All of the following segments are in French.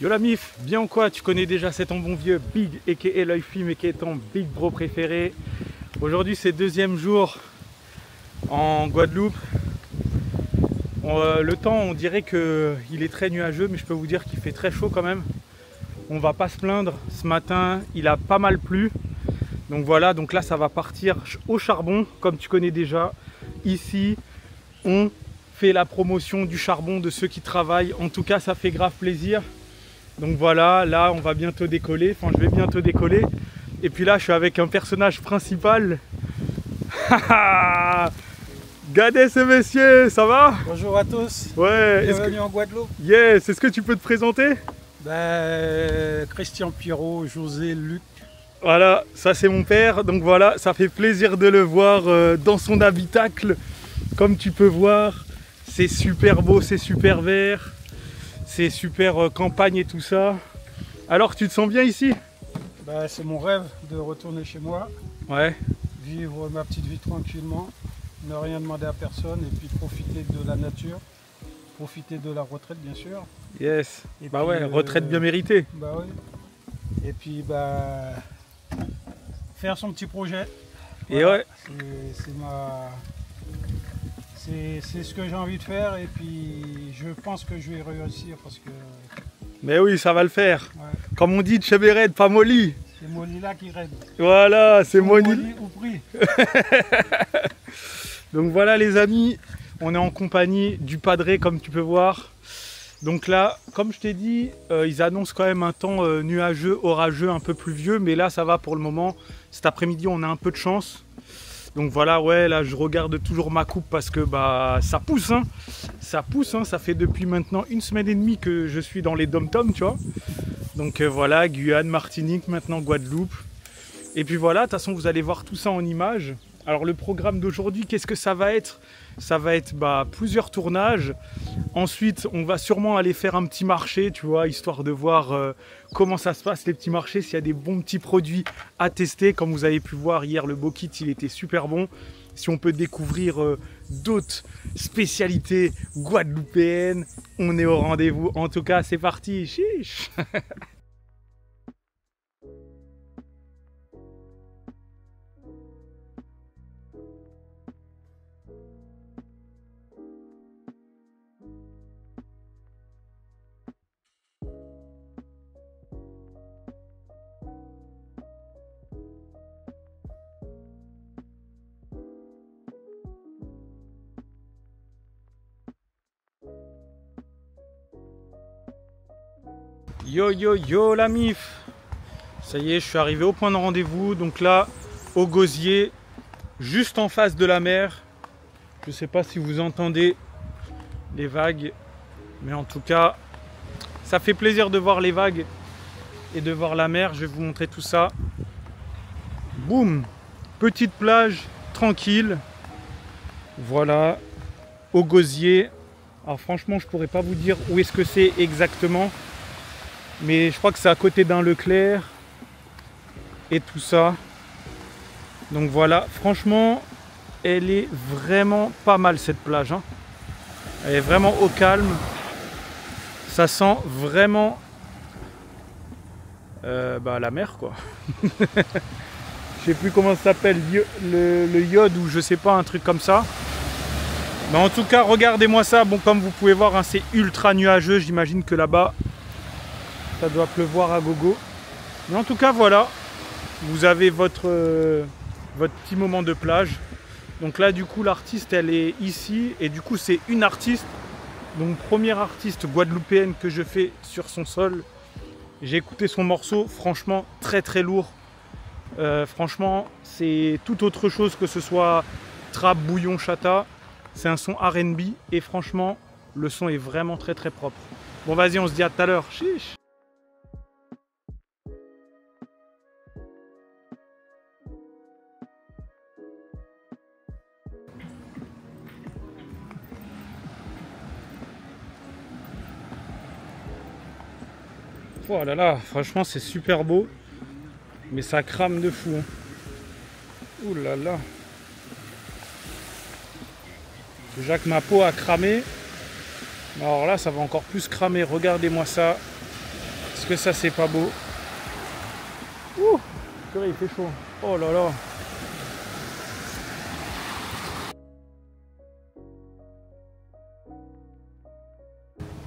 Yo la mif, bien ou quoi? Tu connais déjà cet bon vieux Big aka l'œil film et qui est ton Big Bro préféré. Aujourd'hui c'est deuxième jour en Guadeloupe. Le temps on dirait qu'il est très nuageux, mais je peux vous dire qu'il fait très chaud quand même. On va pas se plaindre, ce matin il a pas mal plu. Donc voilà, donc là ça va partir au charbon comme tu connais déjà. Ici on fait la promotion du charbon de ceux qui travaillent, en tout cas ça fait grave plaisir. Donc voilà, là on va bientôt décoller, enfin je vais bientôt décoller. Et puis là je suis avec un personnage principal. Regardez ce monsieur, ça va? Bonjour à tous, ouais, bienvenue en Guadeloupe. Yes, est-ce que tu peux te présenter? Christian Pierrot, José, Luc. Voilà, ça c'est mon père, donc voilà, ça fait plaisir de le voir dans son habitacle. Comme tu peux voir, c'est super beau, c'est super vert. C'est super campagne et tout ça. Alors, tu te sens bien ici? C'est mon rêve de retourner chez moi. Ouais. Vivre ma petite vie tranquillement, ne rien demander à personne et puis profiter de la nature, profiter de la retraite bien sûr. Yes. Et bah puis, ouais, retraite bien méritée. Bah oui. Et puis faire son petit projet. Voilà. Et ouais. C'est ce que j'ai envie de faire et puis je pense que je vais réussir parce que... Mais oui, ça va le faire. Ouais. Comme on dit, Chebéred, pas Molly. C'est Molly là qui raide. Voilà, c'est Molly ou prix. Donc voilà les amis, on est en compagnie du Padré comme tu peux voir. Donc là, comme je t'ai dit, ils annoncent quand même un temps nuageux, orageux, un peu pluvieux. Mais là, ça va pour le moment. Cet après-midi, on a un peu de chance. Donc voilà, ouais, là je regarde toujours ma coupe parce que ça pousse, hein. Ça pousse, hein. Ça fait depuis maintenant 1 semaine et demie que je suis dans les dom-toms, tu vois. Donc voilà, Guyane, Martinique, maintenant Guadeloupe. Et puis voilà, de toute façon vous allez voir tout ça en images. Alors le programme d'aujourd'hui, qu'est-ce que ça va être? Ça va être plusieurs tournages. Ensuite, on va sûrement aller faire un petit marché, tu vois, histoire de voir comment ça se passe les petits marchés, s'il y a des bons petits produits à tester. Comme vous avez pu voir hier, le Bokit, il était super bon. Si on peut découvrir d'autres spécialités guadeloupéennes, on est au rendez-vous. En tout cas, c'est parti, chiche. Yo yo yo la mif. Ça y est, je suis arrivé au point de rendez-vous. Donc là, au Gosier, juste en face de la mer. Je sais pas si vous entendez les vagues, mais en tout cas, ça fait plaisir de voir les vagues et de voir la mer. Je vais vous montrer tout ça. Boum, petite plage tranquille. Voilà, au Gosier. Alors franchement, je pourrais pas vous dire où est-ce que c'est exactement. Mais je crois que c'est à côté d'un Leclerc et tout ça. Donc voilà, franchement, elle est vraiment pas mal cette plage, hein. Elle est vraiment au calme. Ça sent vraiment la mer quoi. Je sais plus comment ça s'appelle, le iode ou je sais pas, un truc comme ça. Mais en tout cas, regardez-moi ça. Bon, comme vous pouvez voir, hein, c'est ultra nuageux. J'imagine que là-bas, ça doit pleuvoir à gogo. Mais en tout cas, voilà. Vous avez votre petit moment de plage. Donc là, du coup, l'artiste, elle est ici. Et du coup, c'est une artiste. Donc, première artiste guadeloupéenne que je fais sur son sol. J'ai écouté son morceau. Franchement, très très lourd. Franchement, c'est tout autre chose que ce soit trap, bouillon, chata. C'est un son R&B. Et franchement, le son est vraiment très très propre. Bon, vas-y, on se dit à tout à l'heure. Chiche. Oh là là, franchement c'est super beau, mais ça crame de fou, hein. Ouh là là. Déjà que ma peau a cramé, alors là ça va encore plus cramer, regardez-moi ça. Est-ce que ça c'est pas beau? Ouh, purée, il fait chaud. Oh là là.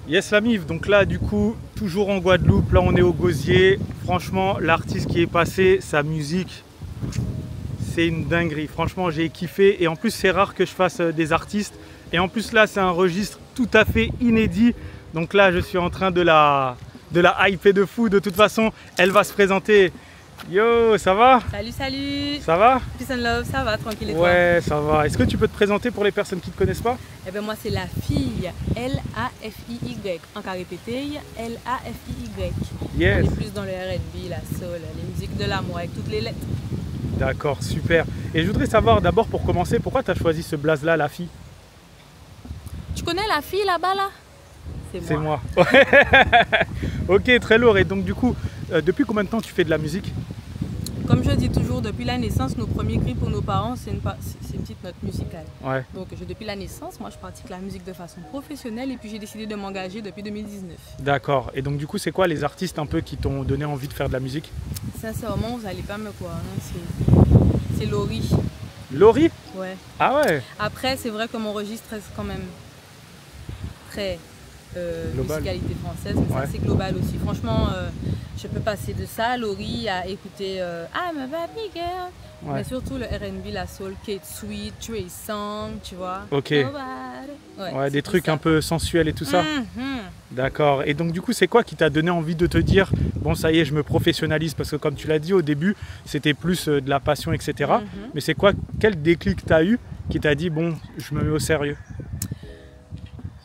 Yes la mif, donc là du coup toujours en Guadeloupe, là on est au Gosier. Franchement l'artiste qui est passé, sa musique c'est une dinguerie, franchement j'ai kiffé. Et en plus c'est rare que je fasse des artistes. Et en plus là c'est un registre tout à fait inédit. Donc là je suis en train de la hyper de fou. De toute façon elle va se présenter. Yo, ça va? Salut, salut. Ça va? Peace and love, ça va, tranquille et toi? Ouais, ça va. Est-ce que tu peux te présenter pour les personnes qui ne te connaissent pas? Eh bien moi c'est la fille, L-A-F-I-Y. Encore répété, L-A-F-I-Y. Yes. On est plus dans le R&B, la soul, les musiques de l'amour avec toutes les lettres. D'accord, super. Et je voudrais savoir d'abord pour commencer, pourquoi tu as choisi ce blaze là, la fille? Tu connais la fille là-bas là? C'est moi. Ok, très lourd. Et donc du coup, depuis combien de temps tu fais de la musique? Comme je dis toujours, depuis la naissance, nos premiers cris pour nos parents, c'est une petite note musicale. Ouais. Donc depuis la naissance, moi je pratique la musique de façon professionnelle et puis j'ai décidé de m'engager depuis 2019. D'accord. Et donc du coup, c'est quoi les artistes un peu qui t'ont donné envie de faire de la musique? Sincèrement, vous n'allez pas me croire, hein, c'est Laurie. Laurie? Ouais. Ah ouais. Après, c'est vrai que mon registre reste quand même très musicalité française, mais Ouais. c'est assez global aussi. Franchement, je peux passer de ça, Laurie, à écouter I'm a Baby Girl, Ouais. mais surtout le R&B, la soul, Kate Sweet, Trey Songz, tu vois. Ok. Nobody. Ouais, des c'est trucs ça. un peu sensuels et tout ça. Mhm. D'accord. Et donc du coup, c'est quoi qui t'a donné envie de te dire, bon ça y est, je me professionnalise? Parce que comme tu l'as dit au début, c'était plus de la passion, etc. Mhm. Mais c'est quoi, quel déclic t'as eu qui t'a dit, bon, je me mets au sérieux?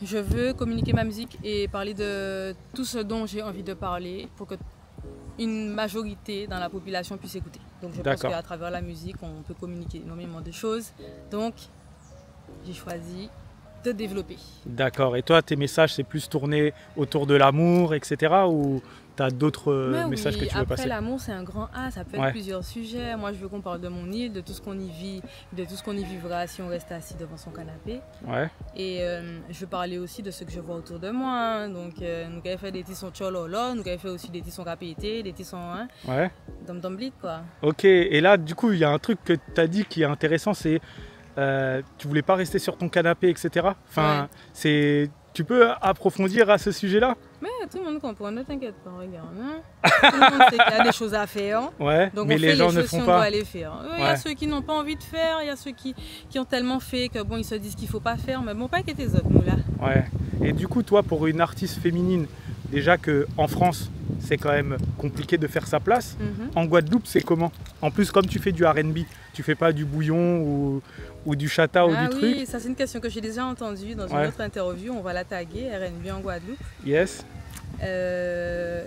Je veux communiquer ma musique et parler de tout ce dont j'ai envie de parler pour que une majorité dans la population puisse écouter. Donc je pense D'accord. qu'à travers la musique, on peut communiquer énormément de choses. Donc j'ai choisi de développer. D'accord. Et toi, tes messages, c'est plus tourné autour de l'amour, etc. Ou tu as d'autres Mais messages oui, que tu veux après passer? l'amour c'est un grand A, ça peut être Ouais. plusieurs sujets. Moi je veux qu'on parle de mon île, de tout ce qu'on y vit, de tout ce qu'on y vivra si on reste assis devant son canapé. Ouais. Et je veux parler aussi de ce que je vois autour de moi. Hein. Donc nous avons fait des tissons tchololo, nous avons fait aussi des tissons KPT, des tissons Ouais. dom blit quoi. Ok. Et là, du coup, il y a un truc que tu as dit qui est intéressant, c'est tu voulais pas rester sur ton canapé, etc. Enfin, Ouais. c'est. Tu peux approfondir à ce sujet-là? Mais tout le monde comprend, ne t'inquiète pas, regarde. Hein. Tout le monde sait qu'il y a des choses à faire. Ouais. Donc mais on les fait gens les ne choses si font on pas. doit les faire. Il y a Ouais. ceux qui n'ont pas envie de faire, il y a ceux qui ont tellement fait que bon, ils se disent qu'il ne faut pas faire. Mais bon, pas que tes autres, nous là. Ouais. Et du coup, toi, pour une artiste féminine, déjà que en France, c'est quand même compliqué de faire sa place. Mhm. En Guadeloupe, c'est comment? En plus, comme tu fais du R&B, tu fais pas du bouillon ou du chata ou Ah du oui, truc? ça c'est une question que j'ai déjà entendue dans Ouais. une autre interview. On va la taguer, RNB en Guadeloupe. Yes.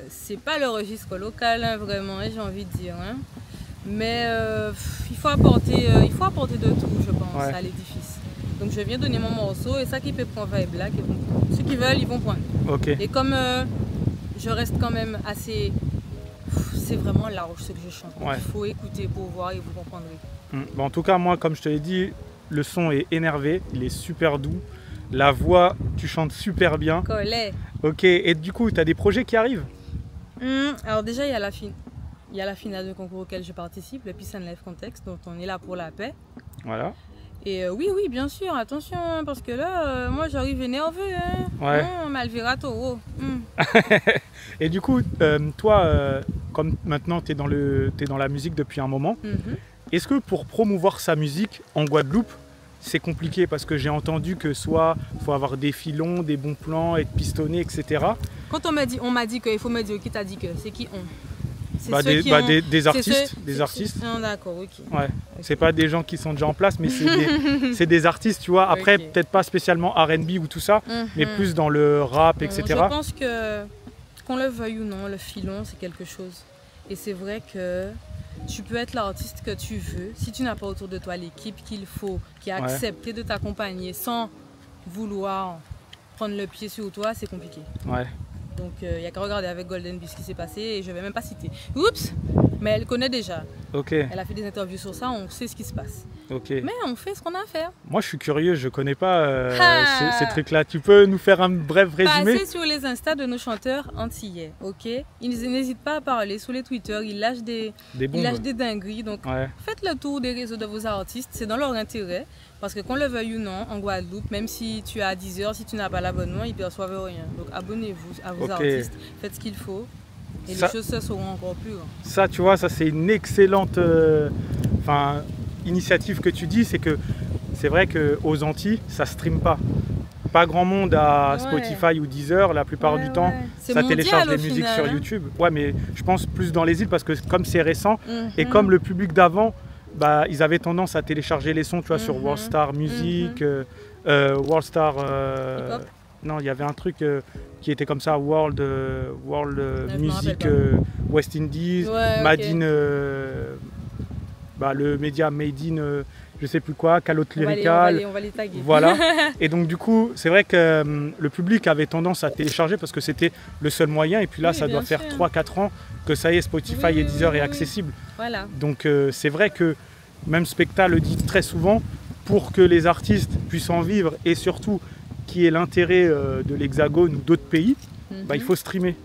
C'est pas le registre local, hein, vraiment, hein, j'ai envie de dire. Hein. Mais il faut apporter de tout, je pense, Ouais. à l'édifice. Donc je viens donner mon morceau et ça qui peut prendre va black. Ceux qui veulent, ils vont prendre. Ok. Et comme je reste quand même assez... C'est vraiment large ce que je chante. Donc Ouais. il faut écouter pour voir et vous comprendrez. Bon, en tout cas, moi, comme je te l'ai dit, le son est énervé, il est super doux. La voix, tu chantes super bien. Collet. Ok. Et du coup, tu as des projets qui arrivent? Alors déjà, il y a la finale de concours auquel je participe, le Peace and Love Context, dont on est là pour la paix. Voilà. Et oui, bien sûr, attention, hein, parce que là, moi j'arrive nerveux. Hein. Ouais. Malvira Toro. Et du coup, toi, comme maintenant tu es dans la musique depuis un moment, est-ce que pour promouvoir sa musique en Guadeloupe, c'est compliqué? Parce que j'ai entendu que soit il faut avoir des filons, des bons plans, être pistonné, etc. Quand on m'a dit qu'il faut me dire qui t'a dit que, c'est qui on? C'est Bah, ceux des, qui bah, ont- des c'est artistes, ceux- des c'est- artistes. Ah, d'accord, ok. Ouais. Ok. C'est pas des gens qui sont déjà en place, mais c'est des artistes, tu vois. Après, Ok. peut-être pas spécialement R&B ou tout ça, mais Mhm. plus dans le rap, Bon, etc. Je pense que, qu'on le veuille ou non, le filon, c'est quelque chose. Et c'est vrai que tu peux être l'artiste que tu veux. Si tu n'as pas autour de toi l'équipe qu'il faut, qui a Ouais. accepté de t'accompagner sans vouloir prendre le pied sur toi, c'est compliqué. Ouais. Donc il n'y a qu'à regarder avec Golden Bee ce qui s'est passé et je ne vais même pas citer. Oups! Mais elle connaît déjà. Ok. Elle a fait des interviews sur ça, on sait ce qui se passe. Ok. Mais on fait ce qu'on a à faire. Moi, je suis curieux, je connais pas Ah. ces trucs-là. Tu peux nous faire un bref résumé? Passez sur les les Insta de nos chanteurs antillais, ok? Ils n'hésitent pas à parler sur les Twitter, ils lâchent des dingueries. Donc, faites le tour des réseaux de vos artistes, c'est dans leur intérêt. Parce que qu'on le veuille ou non, en Guadeloupe, même si tu as 10 heures, si tu n'as pas l'abonnement, ils ne perçoivent rien. Donc, abonnez-vous à vos artistes, faites ce qu'il faut. Et les choses seront encore plus grandes. Ça, tu vois, ça c'est une excellente initiative que tu dis, c'est que c'est vrai qu'aux Antilles, ça ne stream pas. Pas grand monde à Spotify ou Deezer, la plupart du temps, ça télécharge les musiques sur YouTube. Ouais, mais je pense plus dans les îles parce que comme c'est récent et comme le public d'avant, bah, ils avaient tendance à télécharger les sons, tu vois, sur Worldstar Music, Worldstar... non, il y avait un truc qui était comme ça, World Music West Indies, Made in... le média Made in... je sais plus quoi, Calotte Lyrical. On va les taguer. Voilà. Et donc du coup, c'est vrai que le public avait tendance à télécharger parce que c'était le seul moyen. Et puis là, ça doit faire 3-4 ans que ça y est, Spotify et Deezer est accessible. Voilà. Donc c'est vrai que même Specta le dit très souvent, pour que les artistes puissent en vivre et surtout qui est l'intérêt de l'Hexagone ou d'autres pays, il faut streamer.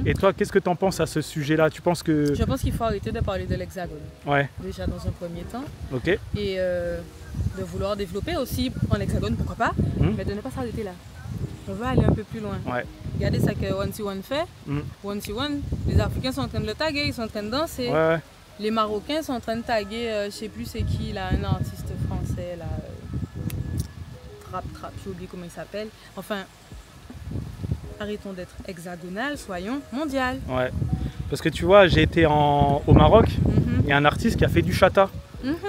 Et toi, qu'est-ce que tu en penses à ce sujet-là? Tu penses que... Je pense qu'il faut arrêter de parler de l'Hexagone. Ouais. Déjà dans un premier temps. Ok. Et de vouloir développer aussi en Hexagone, pourquoi pas, mais de ne pas s'arrêter là. On veut aller un peu plus loin. Ouais. Regardez ça que One C One fait. One C One, les Africains sont en train de le taguer, ils sont en train de danser. Ouais. Les Marocains sont en train de taguer, je sais plus c'est qui, là, un artiste français, là, Trap, j'ai oublié comment il s'appelle. Enfin, arrêtons d'être hexagonal, soyons mondial. Ouais. Parce que tu vois, j'ai été au Maroc, il y a un artiste qui a fait du chata.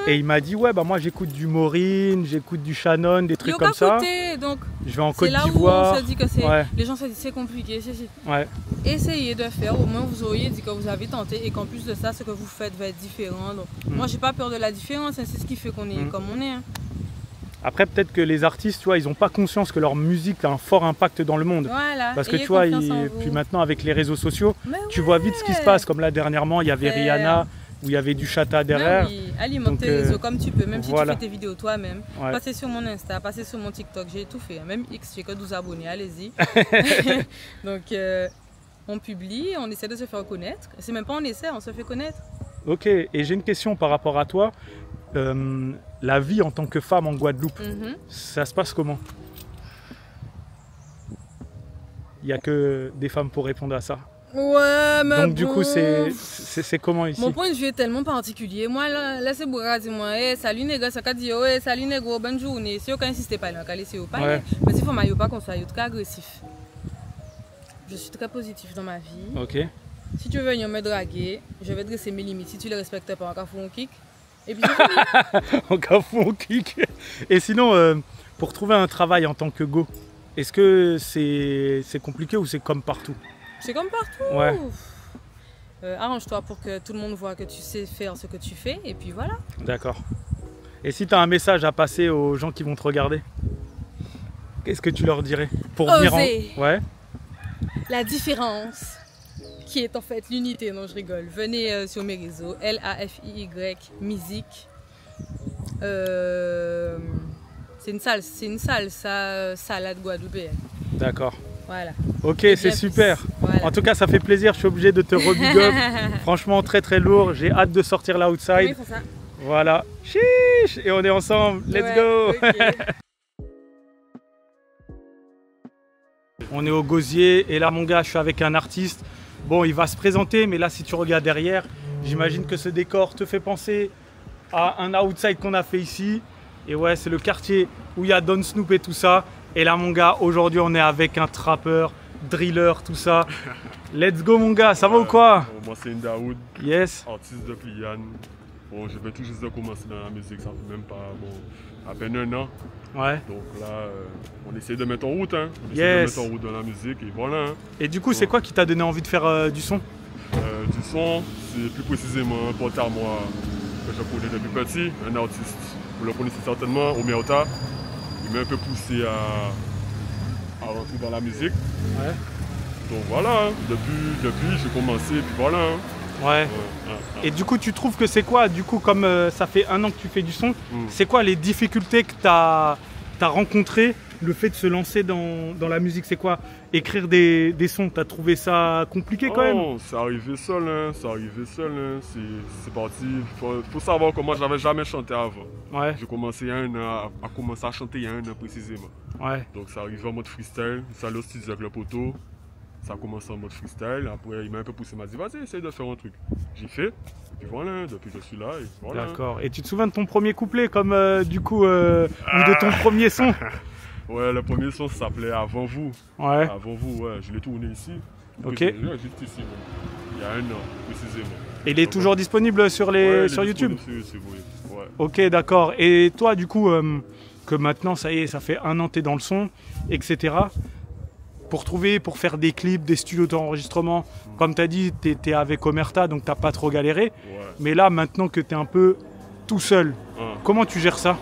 Et il m'a dit, ouais, bah moi j'écoute du Maureen, j'écoute du Shannon, des trucs comme ça. Donc, je vais en Côte d'Ivoire. C'est là où on se dit que les gens se disent c'est compliqué. Ouais. Essayez de faire, au moins vous auriez dit que vous avez tenté et qu'en plus de ça, ce que vous faites va être différent. Donc, moi j'ai pas peur de la différence, c'est ce qui fait qu'on est comme on est. Hein. Après, peut-être que les artistes, tu vois, ils n'ont pas conscience que leur musique a un fort impact dans le monde. Voilà. Parce que tu vois, puis maintenant avec les réseaux sociaux, tu vois vite ce qui se passe. Comme là dernièrement, il y avait Rihanna, où il y avait du chata derrière. Oui, alimente tes réseaux comme tu peux, même si tu fais tes vidéos toi-même. Passez sur mon Insta, passez sur mon TikTok, j'ai tout fait. Même X, j'ai que 12 abonnés, allez-y. Donc, on publie, on essaie de se faire connaître. C'est même pas on essaie, on se fait connaître. Ok, et j'ai une question par rapport à toi. La vie en tant que femme en Guadeloupe, ça se passe comment? Il n'y a que des femmes pour répondre à ça. Ouais, mais donc du coup, c'est comment ici? Mon point de vue est tellement particulier. Moi, là c'est Boura, dis-moi, hey, salut nègre, ça dit, hey, salut nègre, bonne journée. Si aucun insiste pas, on va laisser au palais. Mais il faut maillot pas comme ça, il est très agressif. Je suis très positif dans ma vie. Ok. Si tu veux venir me draguer, je vais dresser mes limites. Si tu les respectes pas, on va faire un kick. Et puis c'est fini. On va faire un kick. Et sinon, pour trouver un travail en tant que go, est-ce que c'est compliqué ou c'est comme partout? C'est comme partout. Ouais. Arrange-toi pour que tout le monde voit que tu sais faire ce que tu fais et puis voilà. D'accord. Et si tu as un message à passer aux gens qui vont te regarder, qu'est-ce que tu leur dirais pour venir Ouais. La différence qui est en fait l'unité, non je rigole. Venez sur mes réseaux, LAFIY musique. C'est une salade guadeloupéenne. D'accord. Voilà. Ok, c'est super. Voilà. En tout cas, ça fait plaisir. Je suis obligé de te rebig up. Franchement, très très lourd. J'ai hâte de sortir l'outside. Oui, c'est ça. Voilà. Chiche. Et on est ensemble. Let's go. Okay. On est au Gosier. Et là, mon gars, je suis avec un artiste. Bon, il va se présenter. Mais là, si tu regardes derrière, j'imagine que ce décor te fait penser à un outside qu'on a fait ici. Et ouais, c'est le quartier où il y a Don Snoop et tout ça. Et là, mon gars, aujourd'hui, on est avec un trappeur, driller, tout ça. Let's go, mon gars, ça va ou quoi? Moi, c'est Ndaoud, artiste de Pliane. Bon, je vais tout juste de commencer dans la musique, ça fait même pas, à peine un an. Ouais. Donc là, on essaie de mettre en route, hein. On essaie de mettre en route dans la musique, et voilà. Hein. Et du coup, c'est quoi qui t'a donné envie de faire du son? Du son, c'est plus précisément un pote à moi que je connais depuis petit, un artiste. Vous le connaissez certainement, Omerta. Il m'a un peu poussé à rentrer dans la musique. Ouais. Donc voilà, hein. depuis j'ai commencé, et puis voilà. Hein. Ouais. Et du coup, tu trouves que c'est quoi, du coup, comme ça fait un an que tu fais du son, c'est quoi les difficultés que tu as rencontrées le fait de se lancer dans la musique, c'est quoi? Écrire des sons, t'as trouvé ça compliqué quand même? Non, c'est arrivé seul, hein, c'est parti. Faut savoir que moi j'avais jamais chanté avant. Ouais. J'ai commencé il y a 1 an, à commencer à chanter il y a 1 an précisément. Ouais. Donc ça arrivait en mode freestyle, ça allait au studio avec le poteau, ça a commencé en mode freestyle, après il m'a un peu poussé, il m'a dit vas-y essaye de faire un truc. J'ai fait, et puis voilà, depuis je suis là, et voilà. D'accord, et tu te souviens de ton premier couplet comme ou de ton premier son? Ouais, le premier son s'appelait Avant vous. Ouais. Avant vous, ouais, je l'ai tourné ici. Ok. Juste ici, il y a 1 an précisément. Et il est toujours disponible sur YouTube? Ouais. Ok, d'accord. Et toi, du coup, que maintenant, ça y est, ça fait 1 an que tu es dans le son, etc. Pour faire des clips, des studios d'enregistrement, comme tu as dit, tu es avec Omerta, donc tu n'as pas trop galéré. Ouais. Mais là, maintenant que tu es un peu tout seul, comment tu gères ça?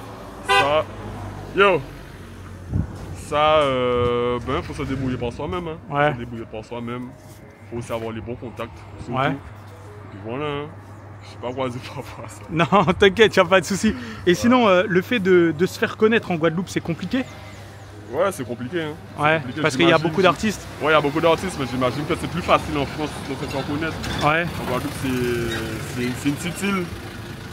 Faut se débrouiller par soi-même. Hein. Ouais. Faut se débrouiller par soi-même. Faut aussi avoir les bons contacts, surtout. Ouais. Et puis voilà, hein. Je sais pas quoi dire par rapport à ça. Non, t'inquiète, y a pas de souci. Et sinon, le fait de se faire connaître en Guadeloupe, c'est compliqué? Ouais, c'est compliqué. Hein. Ouais, compliqué. Parce qu'il y a beaucoup d'artistes. Ouais, il y a beaucoup d'artistes, mais j'imagine que c'est plus facile en France de se faire connaître. Ouais. En Guadeloupe, c'est une petite île.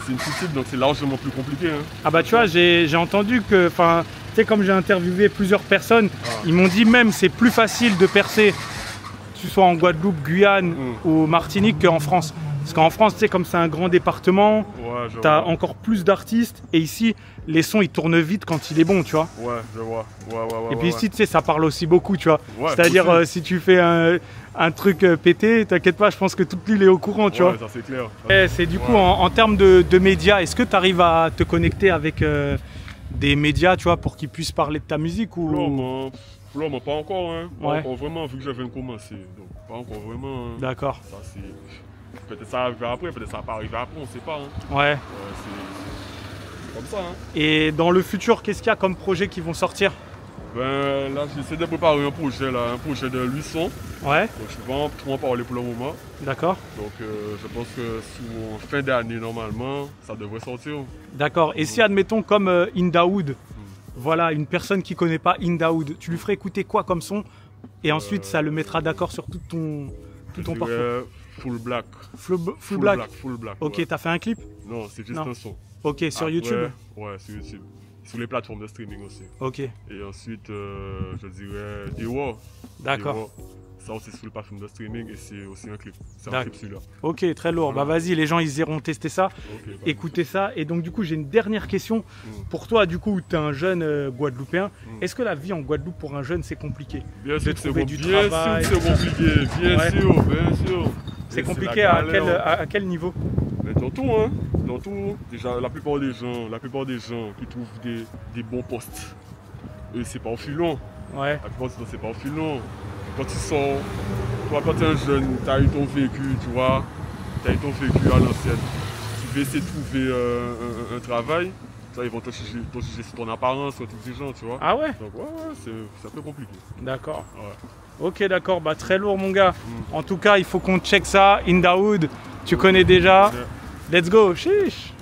C'est une petite île, donc c'est largement plus compliqué. Hein. Ah bah tu vois, j'ai entendu que, enfin, tu sais, comme j'ai interviewé plusieurs personnes, ils m'ont dit même c'est plus facile de percer, que tu sois en Guadeloupe, Guyane ou Martinique qu'en France. Parce qu'en France, tu sais, comme c'est un grand département, t'as encore plus d'artistes. Et ici, les sons, ils tournent vite quand il est bon, tu vois. Ouais, je vois. Ouais, et puis ici, tu sais, ça parle aussi beaucoup, tu vois. Ouais, c'est-à-dire, si tu fais un truc pété, t'inquiète pas, je pense que toute l'île est au courant, tu vois. Ouais, ça c'est clair. C'est du coup, en termes de médias, est-ce que tu arrives à te connecter avec des médias, tu vois, pour qu'ils puissent parler de ta musique ou... Non, pas encore, hein. Pas Ouais. encore vraiment, vu que je viens de commencer. Donc, pas encore vraiment. Hein. D'accord. Ça, c'est... Peut-être ça arrivera après, peut-être ça va pas arriver après, on sait pas. Hein. Ouais. C'est comme ça. Hein. Et dans le futur, qu'est-ce qu'il y a comme projets qui vont sortir? Ben là, j'essaie de préparer un projet de 8 sons. Ouais. Donc je vais pas trop en parler pour le moment. D'accord. Donc je pense que sous fin d'année, normalement, ça devrait sortir. D'accord. Et si, admettons, comme Indaoud, voilà, une personne qui connaît pas Indaoud, tu lui ferais écouter quoi comme son? Et ensuite, ça le mettra d'accord sur tout ton parcours. Full Black. Full Black. Full Black. Ok, t'as fait un clip? Non, c'est juste un son. Ok, sur YouTube? Ouais, sur YouTube. Sur les plateformes de streaming aussi. Ok. Et ensuite, je dirais D-War. D'accord. Ça aussi sur les plateformes de streaming et c'est aussi un clip. C'est un clip celui-là. Ok, très lourd. Voilà. Bah vas-y, les gens ils iront tester ça, écouter ça. Et donc du coup, j'ai une dernière question. Pour toi, du coup, tu es un jeune Guadeloupéen. Est-ce que la vie en Guadeloupe pour un jeune, c'est compliqué? Bien sûr, c'est compliqué. Bien sûr. C'est compliqué à quel niveau? Mais dans tout, hein. Dans tout. Déjà, la plupart des gens qui trouvent des bons postes, c'est pas au filon. Ouais. La plupart du temps, c'est pas au filon. Quand tu sors, toi, quand tu es un jeune, tu as eu ton vécu, tu vois. Tu as eu ton vécu à l'ancienne. Tu veux essayer de trouver un travail. Ils vont te juger sur ton apparence, sur tous ces gens, tu vois. Ah ouais? Donc ouais, c'est un peu compliqué. D'accord. Ouais. Ok, d'accord, bah très lourd mon gars. En tout cas, il faut qu'on check ça. Indaoud, tu connais déjà. Let's go, chiche.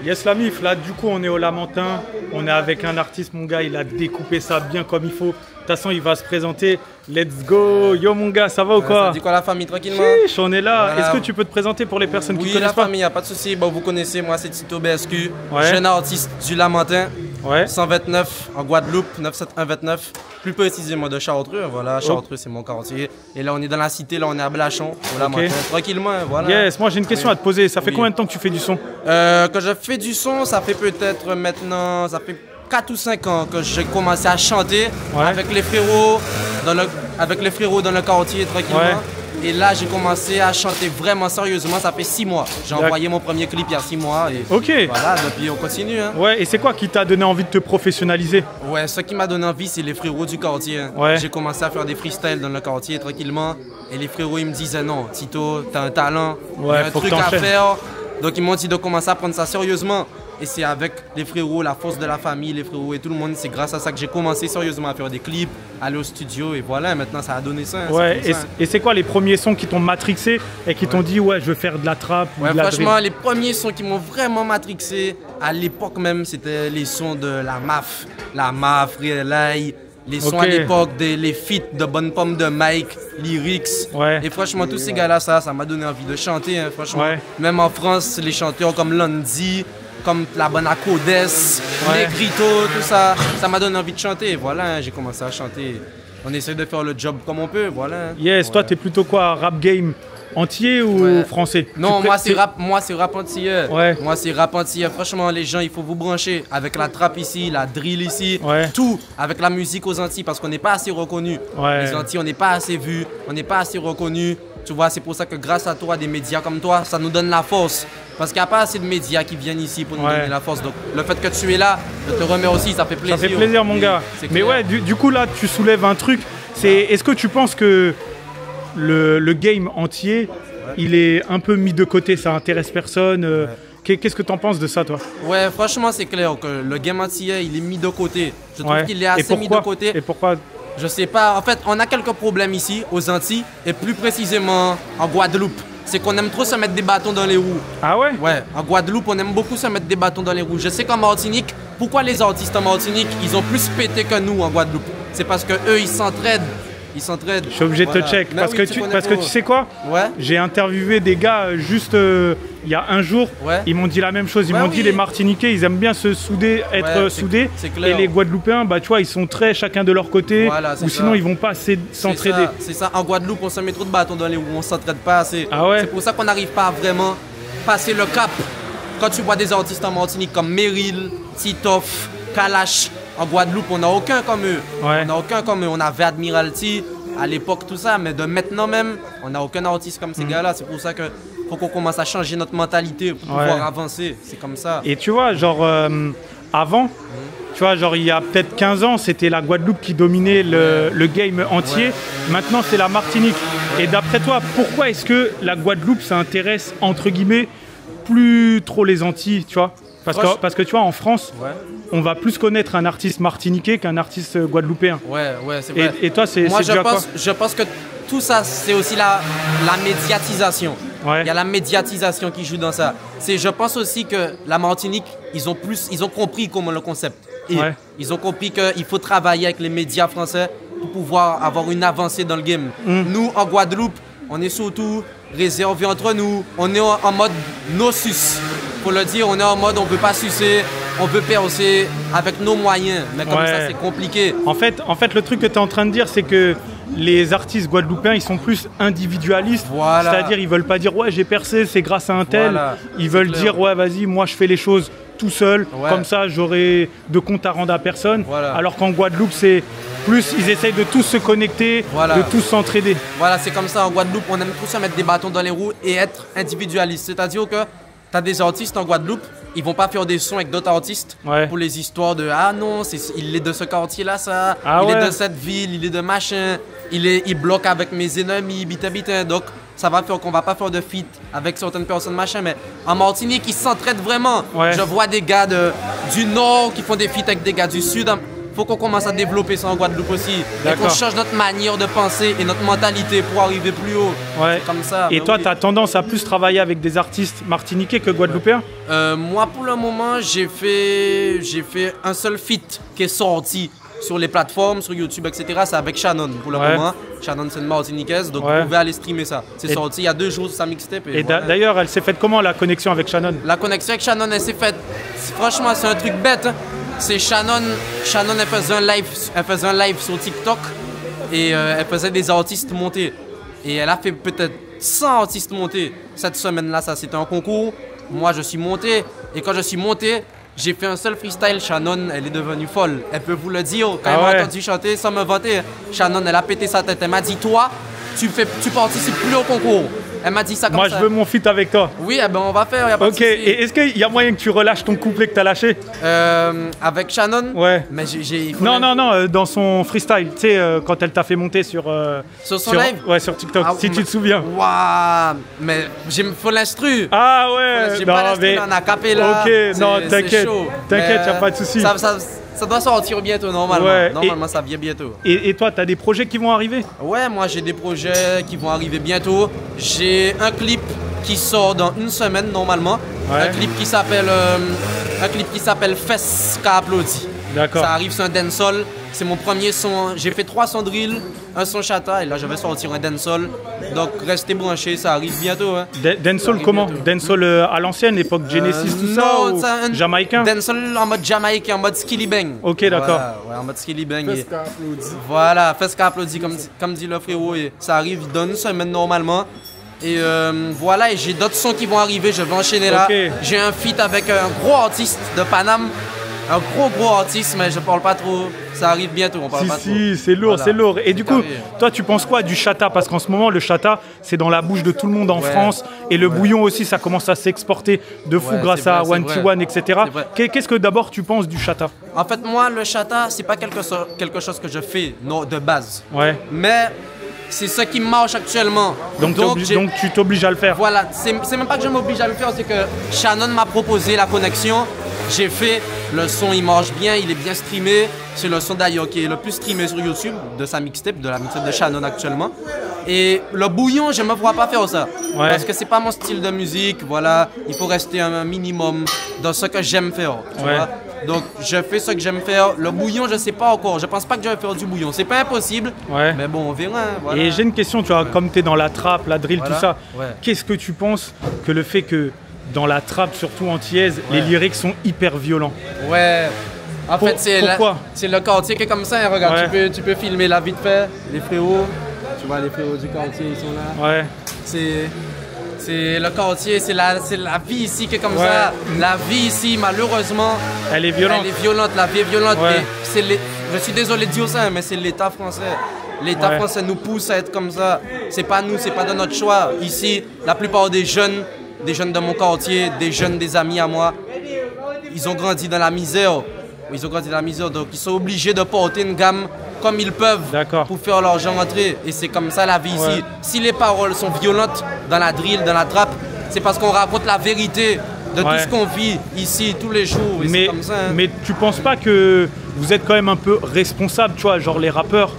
Yes la mif, là du coup on est au Lamentin, on est avec un artiste mon gars, il a découpé ça bien comme il faut. De toute façon il va se présenter, let's go. Yo mon gars, ça va ou quoi? Ça dit quoi la famille, tranquillement? Chiche, on est là, voilà. Est-ce que tu peux te présenter pour les personnes qui connaissent pas? Oui la famille, y a pas de souci, bon, vous connaissez, moi c'est Tito BSQ, ouais. Jeune artiste du Lamentin, ouais. 129 en Guadeloupe, 97129, plus précisément de Chartreux, voilà, Chartreux c'est mon quartier. Et là on est dans la cité, là on est à Blachon, au Lamentin, tranquillement, voilà. Yes, moi j'ai une question à te poser, ça fait combien de temps que tu fais du son? Quand je fais du son, ça fait peut-être maintenant, ça fait 4 ou 5 ans que j'ai commencé à chanter avec les frérots dans le quartier tranquillement. Ouais. Et là j'ai commencé à chanter vraiment sérieusement, ça fait 6 mois. J'ai envoyé mon premier clip il y a 6 mois et voilà, depuis on continue. Hein. Ouais, et c'est quoi qui t'a donné envie de te professionnaliser? Ouais, ce qui m'a donné envie c'est les frérots du quartier. Hein. Ouais. J'ai commencé à faire des freestyles dans le quartier tranquillement et les frérots ils me disaient non, Tito, t'as un talent, il y a un truc à faire. Donc ils m'ont dit de commencer à prendre ça sérieusement. Et c'est avec les frérots, la force de la famille, les frérots et tout le monde, c'est grâce à ça que j'ai commencé sérieusement à faire des clips, aller au studio et voilà, maintenant ça a donné ça. Hein, ouais, et c'est quoi les premiers sons qui t'ont matrixé et qui t'ont dit ouais je veux faire de la trap ou de la franchement drill. Les premiers sons qui m'ont vraiment matrixé à l'époque même c'était les sons de la MAF, Real, les sons à l'époque, les feats de Bonne Pomme de Mike, Lyrics. Et franchement tous ces gars-là ça m'a donné envie de chanter hein, franchement. Même en France les chanteurs comme Landy, comme la bonne à Codes, Negrito, tout ça, ça m'a donné envie de chanter. Voilà, hein, j'ai commencé à chanter. On essaie de faire le job comme on peut, voilà. Yes, toi t'es plutôt quoi, rap game entier ou français? Non, moi c'est rap antillais. Moi c'est rap antillais. Franchement les gens, il faut vous brancher avec la trap ici, la drill ici, tout avec la musique aux Antilles parce qu'on n'est pas assez reconnu. Les Antilles, on n'est pas assez vu, on n'est pas assez reconnu. Tu vois, c'est pour ça que grâce à toi, des médias comme toi, ça nous donne la force. Parce qu'il n'y a pas assez de médias qui viennent ici pour nous donner la force. Donc le fait que tu es là, je te remets aussi, ça fait plaisir. Ça fait plaisir mon gars. Mais ouais, du coup là, tu soulèves un truc. Est-ce que tu penses que le game entier, il est un peu mis de côté, ça intéresse personne Qu'est-ce que tu en penses de ça, toi? Ouais, franchement, c'est clair que le game entier, il est mis de côté. Je trouve qu'il est assez mis de côté. Et pourquoi? Je sais pas. En fait, on a quelques problèmes ici, aux Antilles, et plus précisément en Guadeloupe. C'est qu'on aime trop se mettre des bâtons dans les roues. Ah ouais? Ouais, en Guadeloupe, on aime beaucoup se mettre des bâtons dans les roues. Je sais qu'en Martinique, pourquoi les artistes en Martinique, ils ont plus pété que nous en Guadeloupe? C'est parce que eux, ils s'entraident. Ils s'entraident. Je suis obligé de te check. Parce que tu sais quoi? J'ai interviewé des gars juste il y a un jour. Ils m'ont dit la même chose. Ils m'ont dit les Martiniquais, ils aiment bien se souder, être soudés. Et les Guadeloupéens, bah tu vois, ils sont très chacun de leur côté. Ou sinon, ils vont pas s'entraider. C'est ça. En Guadeloupe, on se met trop de bâtons dans les roues. On s'entraide pas assez. Ah ouais? C'est pour ça qu'on n'arrive pas à vraiment passer le cap. Quand tu vois des artistes en Martinique comme Meryl, Titoff, Kalash. En Guadeloupe, on n'a aucun comme eux. On n'a aucun comme eux. On avait Admiralty à l'époque, tout ça, mais de maintenant même, on n'a aucun artiste comme ces gars-là. C'est pour ça qu'il faut qu'on commence à changer notre mentalité pour pouvoir avancer. C'est comme ça. Et tu vois, genre, avant, tu vois, genre, il y a peut-être 15 ans, c'était la Guadeloupe qui dominait le game entier. Maintenant, c'est la Martinique. Et d'après toi, pourquoi est-ce que la Guadeloupe s'intéresse, entre guillemets, plus trop les Antilles, tu vois? Parce que tu vois, en France, on va plus connaître un artiste martiniquais qu'un artiste guadeloupéen. Ouais, c'est vrai. Et toi, c'est quoi? Je pense que tout ça, c'est aussi la médiatisation. Il y a la médiatisation qui joue dans ça. Je pense aussi que la Martinique, ils ont compris comment le concept. Et ils ont compris qu'il faut travailler avec les médias français pour pouvoir avoir une avancée dans le game. Nous, en Guadeloupe, on est surtout réservés entre nous. On est en mode no sus. Pour le dire, on est en mode on ne peut pas sucer, on peut percer avec nos moyens. Mais comme ça, c'est compliqué. En fait, le truc que tu es en train de dire, c'est que les artistes guadeloupéens, ils sont plus individualistes. C'est-à-dire, ils veulent pas dire ouais, j'ai percé, c'est grâce à un tel. Ils veulent dire ouais, vas-y, moi je fais les choses tout seul. Comme ça, j'aurai de compte à rendre à personne. Alors qu'en Guadeloupe, c'est plus, ils essayent de tous se connecter, de tous s'entraider. Voilà, c'est comme ça. En Guadeloupe, on aime tous se mettre des bâtons dans les roues et être individualiste. C'est-à-dire que tu as des artistes en Guadeloupe, ils vont pas faire des sons avec d'autres artistes pour les histoires de ah non, il est de ce quartier-là, ça, il est de cette ville, il est de machin, il bloque avec mes ennemis, bita. Donc ça va faire qu'on va pas faire de feat avec certaines personnes, machin. Mais en Martinique, ils s'entraident vraiment. Je vois des gars du Nord qui font des feats avec des gars du Sud. Faut qu'on commence à développer ça en Guadeloupe aussi. Et qu'on change notre manière de penser et notre mentalité pour arriver plus haut. C'est comme ça. Et toi, tu as tendance à plus travailler avec des artistes martiniquais que guadeloupéens? Moi, pour le moment, j'ai fait un seul feat qui est sorti sur les plateformes, sur YouTube, etc. C'est avec Shannon pour le moment. Shannon, c'est une Martiniquaise, donc vous pouvez aller streamer ça. C'est sorti il y a 2 jours sur sa mixtape. Et d'ailleurs, elle s'est faite comment la connexion avec Shannon? La connexion avec Shannon, elle s'est faite. Franchement, c'est un truc bête. Hein. C'est Shannon, elle faisait un live sur TikTok et elle faisait des artistes montés. Et elle a fait peut-être 100 artistes montés. Cette semaine-là, ça c'était un concours. Moi, je suis monté. Et quand je suis monté, j'ai fait un seul freestyle. Shannon, elle est devenue folle. Elle peut vous le dire. Quand elle m'a entendu chanter sans me vanter, Shannon, elle a pété sa tête. Elle m'a dit, toi, tu participes plus au concours. Elle m'a dit ça comme ça. Moi, je veux mon feat avec toi. Oui, eh ben, on va faire. Y a pas de souci. Et est-ce qu'il y a moyen que tu relâches ton couplet que tu as lâché avec Shannon? Ouais. Mais Non, dans son freestyle. Tu sais, quand elle t'a fait monter sur son live? Ouais, sur TikTok, si tu te souviens. Waouh. Mais il faut l'instru. Ah ouais. J'ai pas l'instru, on a capé là. Ok, non, t'inquiète. T'inquiète, y a pas de souci. Ça doit sortir bientôt, normalement. Ouais, normalement, ça vient bientôt. Et toi, tu as des projets qui vont arriver? Ouais, moi, j'ai des projets qui vont arriver bientôt. J'ai un clip qui sort dans une semaine, normalement. Ouais. Un clip qui s'appelle Fesses qu'a applaudi. D'accord. Ça arrive sur un dancehall. C'est mon premier son. J'ai fait 3 sons drill, un son chata, et là, je vais sortir un dancehall. Donc, restez branchés, ça arrive bientôt. Hein. Dancehall comment? Dancehall à l'ancienne, époque Genesis, tout ça? Non, ou jamaïcain? Dancehall en mode jamaïcain, en mode skilly bang. Ok, d'accord. Ouais, en mode skilly bang. Fesses qu'a applaudi. Voilà, Fesses qu'a applaudi, comme dit le frérot. Et ça arrive dans une semaine normalement. Et voilà, et j'ai d'autres sons qui vont arriver, je vais enchaîner là. Okay. J'ai un feat avec un gros artiste de Paname. Un gros artiste, mais je parle pas trop. Ça arrive bientôt, on parle pas trop. Si, c'est lourd, voilà. C'est lourd. Et du coup, toi, tu penses quoi du chata? Parce qu'en ce moment, le chata, c'est dans la bouche de tout le monde en France. Et le bouillon aussi, ça commence à s'exporter de fou grâce à One T1, etc. Qu'est-ce que d'abord tu penses du chata? En fait, moi, le chata, c'est pas quelque chose que je fais de base. Ouais. Mais c'est ce qui marche actuellement. Donc tu t'obliges à le faire. Voilà, c'est même pas que je m'oblige à le faire, c'est que Shannon m'a proposé la connexion. J'ai fait, le son il marche bien, il est bien streamé. C'est le son d'ailleurs qui est le plus streamé sur YouTube de sa mixtape, de la mixtape de Shannon actuellement. Et le bouillon, je me vois pas faire ça. Ouais. Parce que c'est pas mon style de musique, voilà. Il faut rester un minimum dans ce que j'aime faire. Tu vois? Donc je fais ce que j'aime faire. Le bouillon, je sais pas encore. Je pense pas que je vais faire du bouillon. C'est pas impossible. Ouais. Mais bon, on verra. Voilà. Et j'ai une question, tu vois, comme tu es dans la trap, la drill, tout ça. Qu'est-ce que tu penses que le fait que dans la trap, surtout antillaise, les lyrics sont hyper violents? Ouais. En fait, c'est le quartier qui est comme ça. Hein, regarde, tu peux filmer là vite fait. Les frérots, tu vois, les frérots du quartier, ils sont là. Ouais. C'est le quartier, c'est la vie ici qui est comme ça. La vie ici, malheureusement, elle est violente. Elle est violente, la vie est violente. Et je suis désolé de dire ça, mais c'est l'État français. L'État français nous pousse à être comme ça. C'est pas nous, c'est pas de notre choix. Ici, la plupart des jeunes de mon quartier, des jeunes, des amis à moi, ils ont grandi dans la misère. Ils ont grandi dans la misère, donc ils sont obligés de porter une gamme comme ils peuvent pour faire l'argent rentrer. Et c'est comme ça la vie ici. Si les paroles sont violentes dans la drill, dans la trap, c'est parce qu'on raconte la vérité de tout ce qu'on vit ici tous les jours. Et comme ça, hein. Mais tu penses pas que vous êtes quand même un peu responsable, tu vois, genre les rappeurs,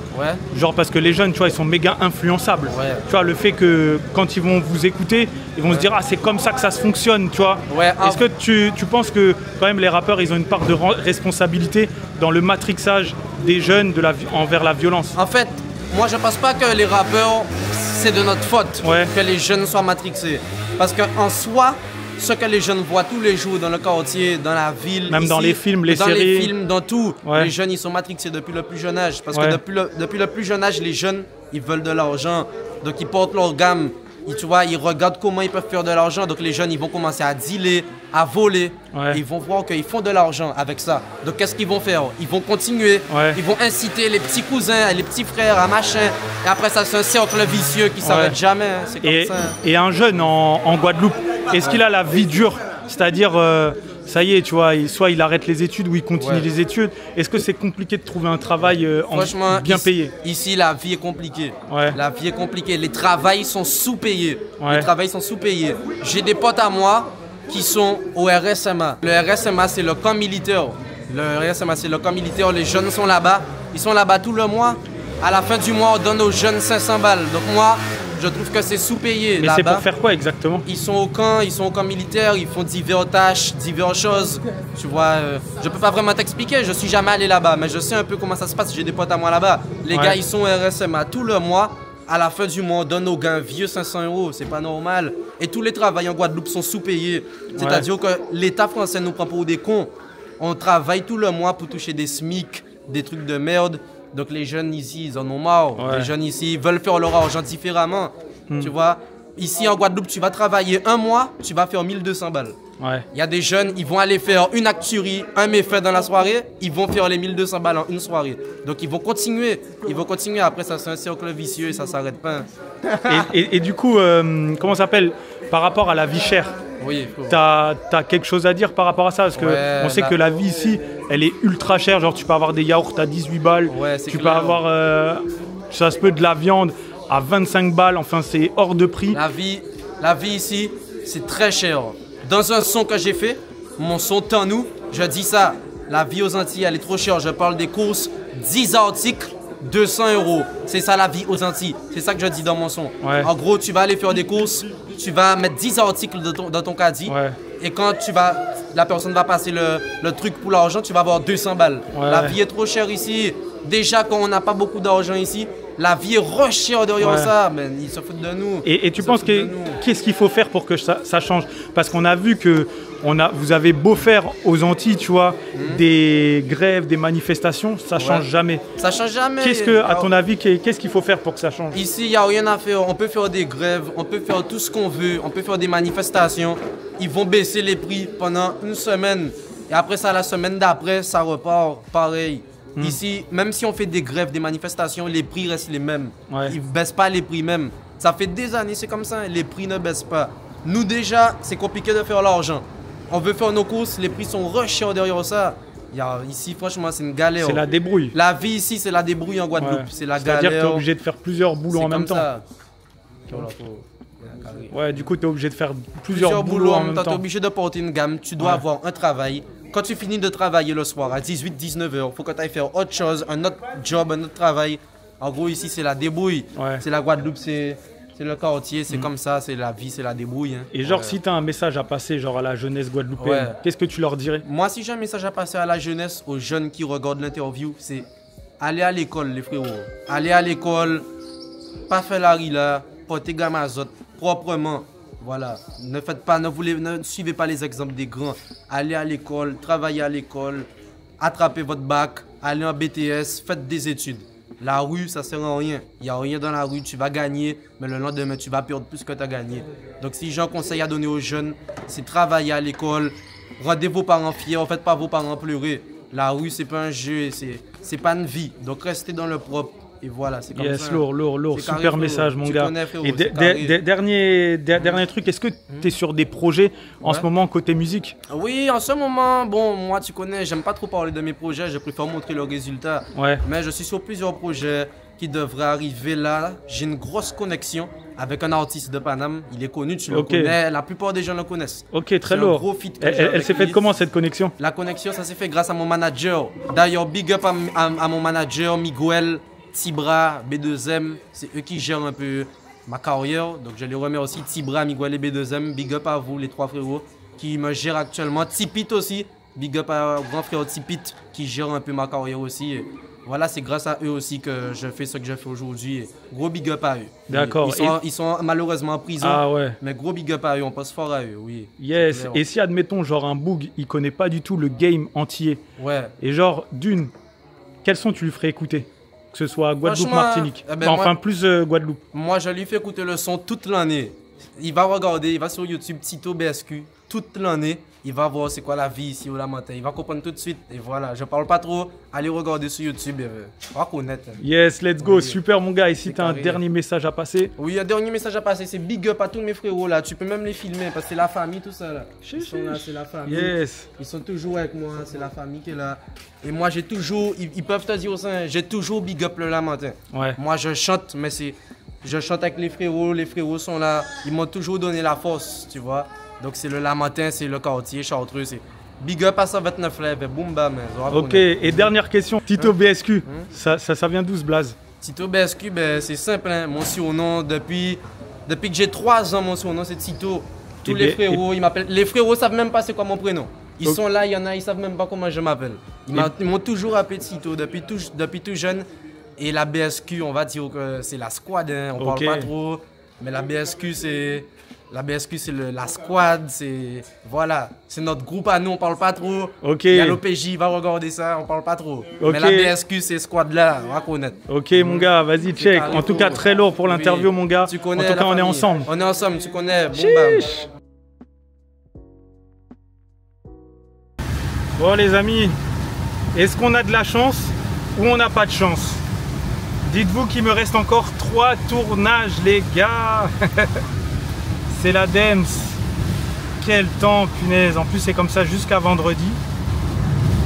genre parce que les jeunes, tu vois, ils sont méga influençables. Tu vois, le fait que quand ils vont vous écouter, ils vont se dire, ah, c'est comme ça que ça se fonctionne, tu vois. Est-ce que tu penses que quand même les rappeurs, ils ont une part de responsabilité dans le matrixage des jeunes envers la violence? En fait, moi je pense pas que les rappeurs, c'est de notre faute que les jeunes soient matrixés. Parce qu'en soi, ce que les jeunes voient tous les jours dans le quartier, dans la ville, même ici, dans les films, les séries, dans les films, dans tout, les jeunes ils sont matrixés depuis le plus jeune âge. Parce que depuis le plus jeune âge, les jeunes ils veulent de l'argent, donc ils portent leur gamme. Tu vois, ils regardent comment ils peuvent faire de l'argent. Donc les jeunes ils vont commencer à dealer, à voler. Et ils vont voir qu'ils font de l'argent avec ça. Donc qu'est-ce qu'ils vont faire? Ils vont continuer. Ils vont inciter les petits cousins et les petits frères à machin. Et après ça, c'est un cercle vicieux qui s'arrête jamais. Hein. C'est comme ça. Et un jeune en Guadeloupe, est-ce qu'il a la vie dure? C'est-à-dire, ça y est, tu vois, soit il arrête les études ou il continue les études. Est-ce que c'est compliqué de trouver un travail bien payé? Ici, la vie est compliquée. La vie est compliquée. Les travails sont sous-payés. Les travails sont sous-payés. J'ai des potes à moi qui sont au RSMA. Le RSMA, c'est le camp militaire. Le RSMA, c'est le camp militaire. Les jeunes sont là-bas. Ils sont là-bas tout le mois. À la fin du mois, on donne aux jeunes 500 balles. Donc moi, je trouve que c'est sous-payé. Mais c'est pour faire quoi exactement? Ils sont au camp militaire, ils font diverses tâches, diverses choses. Tu vois, je peux pas vraiment t'expliquer, je suis jamais allé là-bas, mais je sais un peu comment ça se passe, j'ai des potes à moi là-bas. Les gars, ils sont au RSMA tout le mois. À la fin du mois, on donne aux gars un vieux 500 €, c'est pas normal. Et tous les travails en Guadeloupe sont sous-payés. C'est-à-dire que l'État français nous prend pour des cons. On travaille tout le mois pour toucher des SMIC, des trucs de merde. Donc les jeunes ici, ils en ont marre. Les jeunes ici veulent faire leur argent différemment. Tu vois, ici en Guadeloupe, tu vas travailler un mois, tu vas faire 1200 balles. Il y a des jeunes, ils vont aller faire une actuerie, un méfait dans la soirée, ils vont faire les 1200 balles en une soirée. Donc ils vont continuer. Après ça, c'est un cercle vicieux et ça s'arrête pas. Et du coup, comment ça s'appelle? Par rapport à la vie chère, t'as quelque chose à dire par rapport à ça? Parce qu'on sait que la vie ici, elle est ultra chère. Genre tu peux avoir des yaourts à 18 balles, tu peux avoir, ça se peut, de la viande à 25 balles, enfin c'est hors de prix. La vie ici, c'est très cher. Dans un son que j'ai fait, mon son Tant Nous, je dis ça, La vie aux Antilles, elle est trop chère. Je parle des courses, 10 articles, 200 €. C'est ça la vie aux Antilles. C'est ça que je dis dans mon son. Ouais. En gros, tu vas aller faire des courses, tu vas mettre 10 articles dans ton caddie. Ouais. Et quand la personne va passer le truc pour l'argent, tu vas avoir 200 balles. Ouais. La vie est trop chère ici. Déjà, quand on n'a pas beaucoup d'argent ici, la vie est re-chère derrière ça. Mais ils se foutent de nous. Et tu penses qu'est-ce qu'il faut faire pour que ça change? Parce qu'on a vu que vous avez beau faire aux Antilles, tu vois, des grèves, des manifestations, ça change jamais. Ça change jamais. À ton avis, qu'est-ce qu'il faut faire pour que ça change? Ici, il n'y a rien à faire. On peut faire des grèves, on peut faire tout ce qu'on veut, on peut faire des manifestations. Ils vont baisser les prix pendant une semaine. Et après ça, la semaine d'après, ça repart pareil. Ici, même si on fait des grèves, des manifestations, les prix restent les mêmes. Ouais. Ils ne baissent pas les prix même. Ça fait des années, c'est comme ça, les prix ne baissent pas. Nous déjà, c'est compliqué de faire l'argent. On veut faire nos courses, les prix sont re-chers derrière ça. Ici, franchement, c'est une galère. C'est la débrouille. La vie ici, c'est la débrouille en Guadeloupe. Ouais. C'est la galère. C'est-à-dire que tu es obligé de faire plusieurs boulots en même temps. Ça. Ouais, du coup, tu es obligé de faire plusieurs boulots en même temps. Tu es obligé de porter une gamme. Tu dois avoir un travail. Quand tu finis de travailler le soir à 18-19 h, il faut que tu ailles faire autre chose, un autre job, un autre travail. En gros, ici, c'est la débrouille. Ouais. C'est la Guadeloupe, c'est le quartier, c'est comme ça, c'est la vie, c'est la débrouille. Hein. Et genre, si tu as un message à passer genre à la jeunesse guadeloupéenne, qu'est-ce que tu leur dirais? Moi, si j'ai un message à passer à la jeunesse, aux jeunes qui regardent l'interview, c'est aller à l'école, les frérots. Aller à l'école, pas faire la rila, porter gamme azote proprement. Voilà, ne suivez pas les exemples des grands. Allez à l'école, travaillez à l'école, attrapez votre bac, allez en BTS, faites des études. La rue, ça sert à rien. Il n'y a rien dans la rue, tu vas gagner, mais le lendemain, tu vas perdre plus que tu as gagné. Donc si j'ai un conseil à donner aux jeunes, c'est travailler à l'école, rendez vos parents fiers, ne faites pas vos parents pleurer. La rue, c'est pas un jeu, c'est pas une vie. Donc restez dans le propre. Et voilà, c'est comme ça. Lourd. Super message, mon gars. Connais, frérot, et dernier truc, est-ce que tu es sur des projets en ce moment côté musique? Oui, en ce moment, bon, moi, tu connais, j'aime pas trop parler de mes projets, je préfère montrer le résultat. Ouais. Mais je suis sur plusieurs projets qui devraient arriver là. J'ai une grosse connexion avec un artiste de Paname. Il est connu, tu le connais. La plupart des gens le connaissent. Ok, très lourd. Gros feat elle s'est faite comment cette connexion? La connexion, ça s'est fait grâce à mon manager. D'ailleurs, big up à mon manager, Miguel. Tibra, B2M, c'est eux qui gèrent un peu ma carrière. Donc je les remercie, Tibra, Miguel et B2M. Big up à vous, les trois frérots, qui me gèrent actuellement. Tipit aussi, big up à grand frère Tipit, qui gère un peu ma carrière aussi. Et voilà, c'est grâce à eux aussi que je fais ce que je fais aujourd'hui. Gros big up à eux. D'accord. Ils sont malheureusement en prison. Ah ouais. Mais gros big up à eux, on passe fort à eux, oui. Yes. Et si, admettons, genre un Boog, il connaît pas du tout le game entier. Ouais. Et genre, quels sons tu lui ferais écouter? Que ce soit Guadeloupe, Martinique. Plus Guadeloupe. Moi, je lui fais écouter le son toute l'année. Il va regarder, il va sur YouTube, Tito BSQ, toute l'année. Il va voir c'est quoi la vie ici au Lamentin. Il va comprendre tout de suite. Et voilà, je parle pas trop. Allez regarder sur YouTube. On va connaître. Yes, let's go. Oui. Super, mon gars. Ici, tu as un dernier message à passer. Oui, un dernier message à passer. C'est big up à tous mes frérots là. Tu peux même les filmer parce que c'est la famille, tout ça là. Ils sont là, c'est la famille. Yes. Ils sont toujours avec moi. C'est la famille qui est là. Et moi, j'ai toujours. Ils peuvent te dire aussi, j'ai toujours big up le Lamentin. Ouais. Moi, je chante, mais c'est. Je chante avec les frérots sont là. Ils m'ont toujours donné la force, tu vois. Donc c'est le Lamentin, c'est le quartier Chartreux, c'est big up à 129 lèvres, boum bam. Ok, et dernière question, Tito BSQ, ça vient d'où ce blaze? Tito BSQ, c'est simple, hein. Mon surnom, depuis que j'ai 3 ans, mon surnom c'est Tito. Tous les frérots, ils m'appellent. Les frérots savent même pas c'est quoi mon prénom. Ils sont là, il y en a, ils savent même pas comment je m'appelle. Ils m'ont toujours appelé Tito depuis tout jeune. Et la BSQ, on va dire que c'est la squad, hein. On parle pas trop. Mais la BSQ, c'est la squad, c'est notre groupe à nous, on parle pas trop. Ok. Il y a l'OPJ, il va regarder ça, on parle pas trop. Mais la BSQ, c'est squad là, on va connaître. Ok mon gars, vas-y check. En tout cas très lourd pour l'interview mon gars. Tu connais. En tout cas on est ensemble. On est ensemble, tu connais. Boum bam. Bon les amis, est-ce qu'on a de la chance ou on n'a pas de chance? Dites-vous qu'il me reste encore 3 tournages les gars. C'est la Dems. Quel temps, punaise. En plus, c'est comme ça jusqu'à vendredi.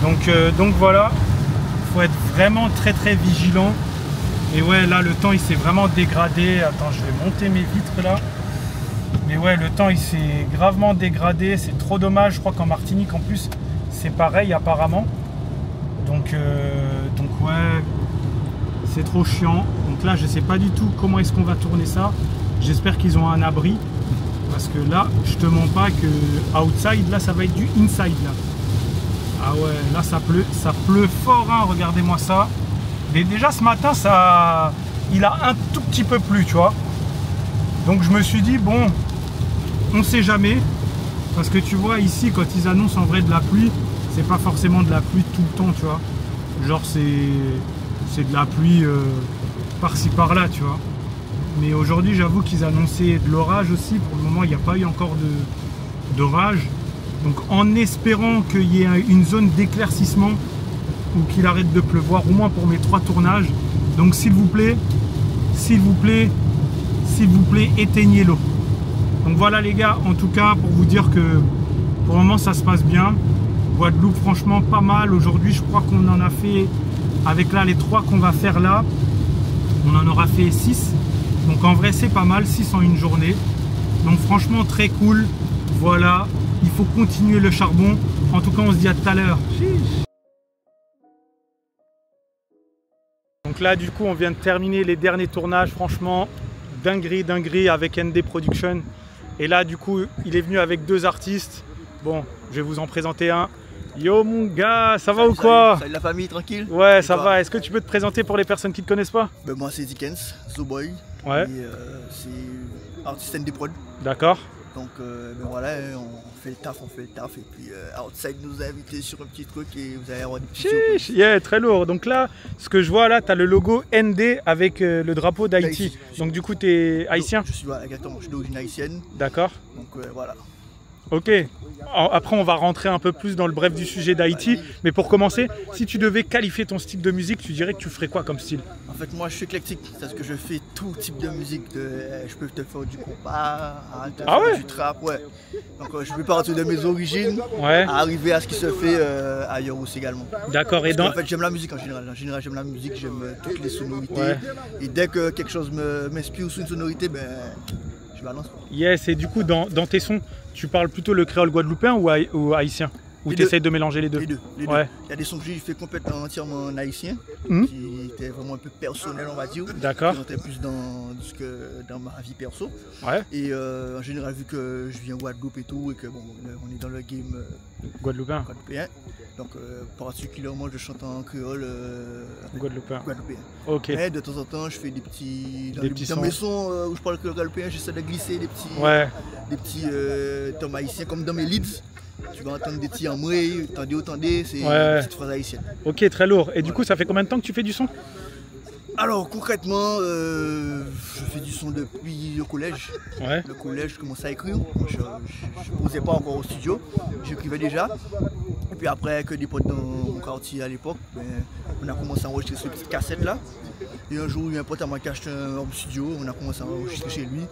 Donc voilà. Il faut être vraiment très vigilant. Et ouais, là, le temps, il s'est vraiment dégradé. Attends, je vais monter mes vitres là. Mais ouais, le temps, il s'est gravement dégradé. C'est trop dommage. Je crois qu'en Martinique, en plus, c'est pareil apparemment. Donc ouais, c'est trop chiant. Donc là, je sais pas du tout comment est-ce qu'on va tourner ça. J'espère qu'ils ont un abri. Parce que là, je te mens pas que outside, là, ça va être du inside, là. Ah ouais, là, ça pleut fort, hein, regardez-moi ça. Et déjà, ce matin, il a un tout petit peu plu, tu vois. Donc, je me suis dit, bon, on sait jamais. Parce que tu vois, ici, quand ils annoncent en vrai de la pluie, c'est pas forcément de la pluie tout le temps, tu vois. Genre, c'est de la pluie par-ci, par-là, tu vois. Mais aujourd'hui, j'avoue qu'ils annonçaient de l'orage aussi. Pour le moment, il n'y a pas eu encore d'orage. Donc en espérant qu'il y ait une zone d'éclaircissement ou qu'il arrête de pleuvoir, au moins pour mes 3 tournages. Donc s'il vous plaît, éteignez l'eau. Donc voilà les gars, en tout cas pour vous dire que pour le moment ça se passe bien. Guadeloupe franchement pas mal. Aujourd'hui je crois qu'on en a fait, avec là les 3 qu'on va faire là, on en aura fait 6. Donc en vrai c'est pas mal, 6 en une journée. Donc franchement très cool. Voilà, il faut continuer le charbon. En tout cas on se dit à tout à l'heure. Donc là du coup on vient de terminer les derniers tournages. Franchement dinguerie avec ND Production. Et là du coup il est venu avec 2 artistes. Bon, je vais vous en présenter un. Yo mon gars, ça va ou quoi? Salut la famille, tranquille? Ouais, ça va. Est-ce que tu peux te présenter pour les personnes qui ne te connaissent pas? Moi c'est Dickens, Zoboy. Ouais. C'est artiste ND Prod. D'accord. Donc voilà, on fait le taf. Et puis Outside nous a invités sur un petit truc et vous allez avoir des petits surprises. Yeah, très lourd. Donc là, ce que je vois là, tu as le logo ND avec le drapeau d'Haïti. Donc du coup, tu es haïtien? Je suis exactement, je suis d'origine haïtienne. D'accord. Donc voilà. Ok. Après, on va rentrer un peu plus dans le bref du sujet d'Haïti. Mais pour commencer, si tu devais qualifier ton style de musique, tu dirais que tu ferais quoi comme style? En fait, moi, je suis éclectique. C'est-à-dire que je fais tout type de musique. Je peux te faire du compas, du trap, ouais. Donc, je peux partir de mes origines à arriver à ce qui se fait ailleurs aussi également. D'accord. En fait, j'aime la musique en général. En général, j'aime la musique, j'aime toutes les sonorités. Ouais. Et dès que quelque chose m'inspire sur une sonorité, ben, je balance. Yes, et du coup, dans tes sons, tu parles plutôt le créole guadeloupéen ou haïtien? Ou tu essaies de mélanger les deux? Les deux. Ouais. Il y a des sons que j'ai fait complètement entièrement en haïtien, qui étaient vraiment un peu personnels, on va dire. D'accord. Qui rentraient plus dans ma vie perso. Ouais. Et en général, vu que je viens Guadeloupe et tout, et que bon, on est dans le game guadeloupéen. Donc particulièrement, je chante en créole guadeloupéen. Ok. Mais de temps en temps, je fais des petits dans mes sons où je parle créole guadeloupéen, j'essaie de glisser des petits tomes haïtiens, comme dans mes leads. Tu vas entendre des petits amoués, tendez, c'est une petite phrase haïtienne. Ok, très lourd. Et du coup, ça fait combien de temps que tu fais du son? Alors concrètement, je fais du son depuis le collège. Ouais. Le collège, je commençais à écrire. Je ne posais pas encore au studio, j'écrivais déjà. Et puis après, avec des potes dans mon quartier à l'époque, on a commencé à enregistrer cette petite cassette là. Et un jour, il y a un pote à moi qui a acheté un home studio, on a commencé à enregistrer chez lui.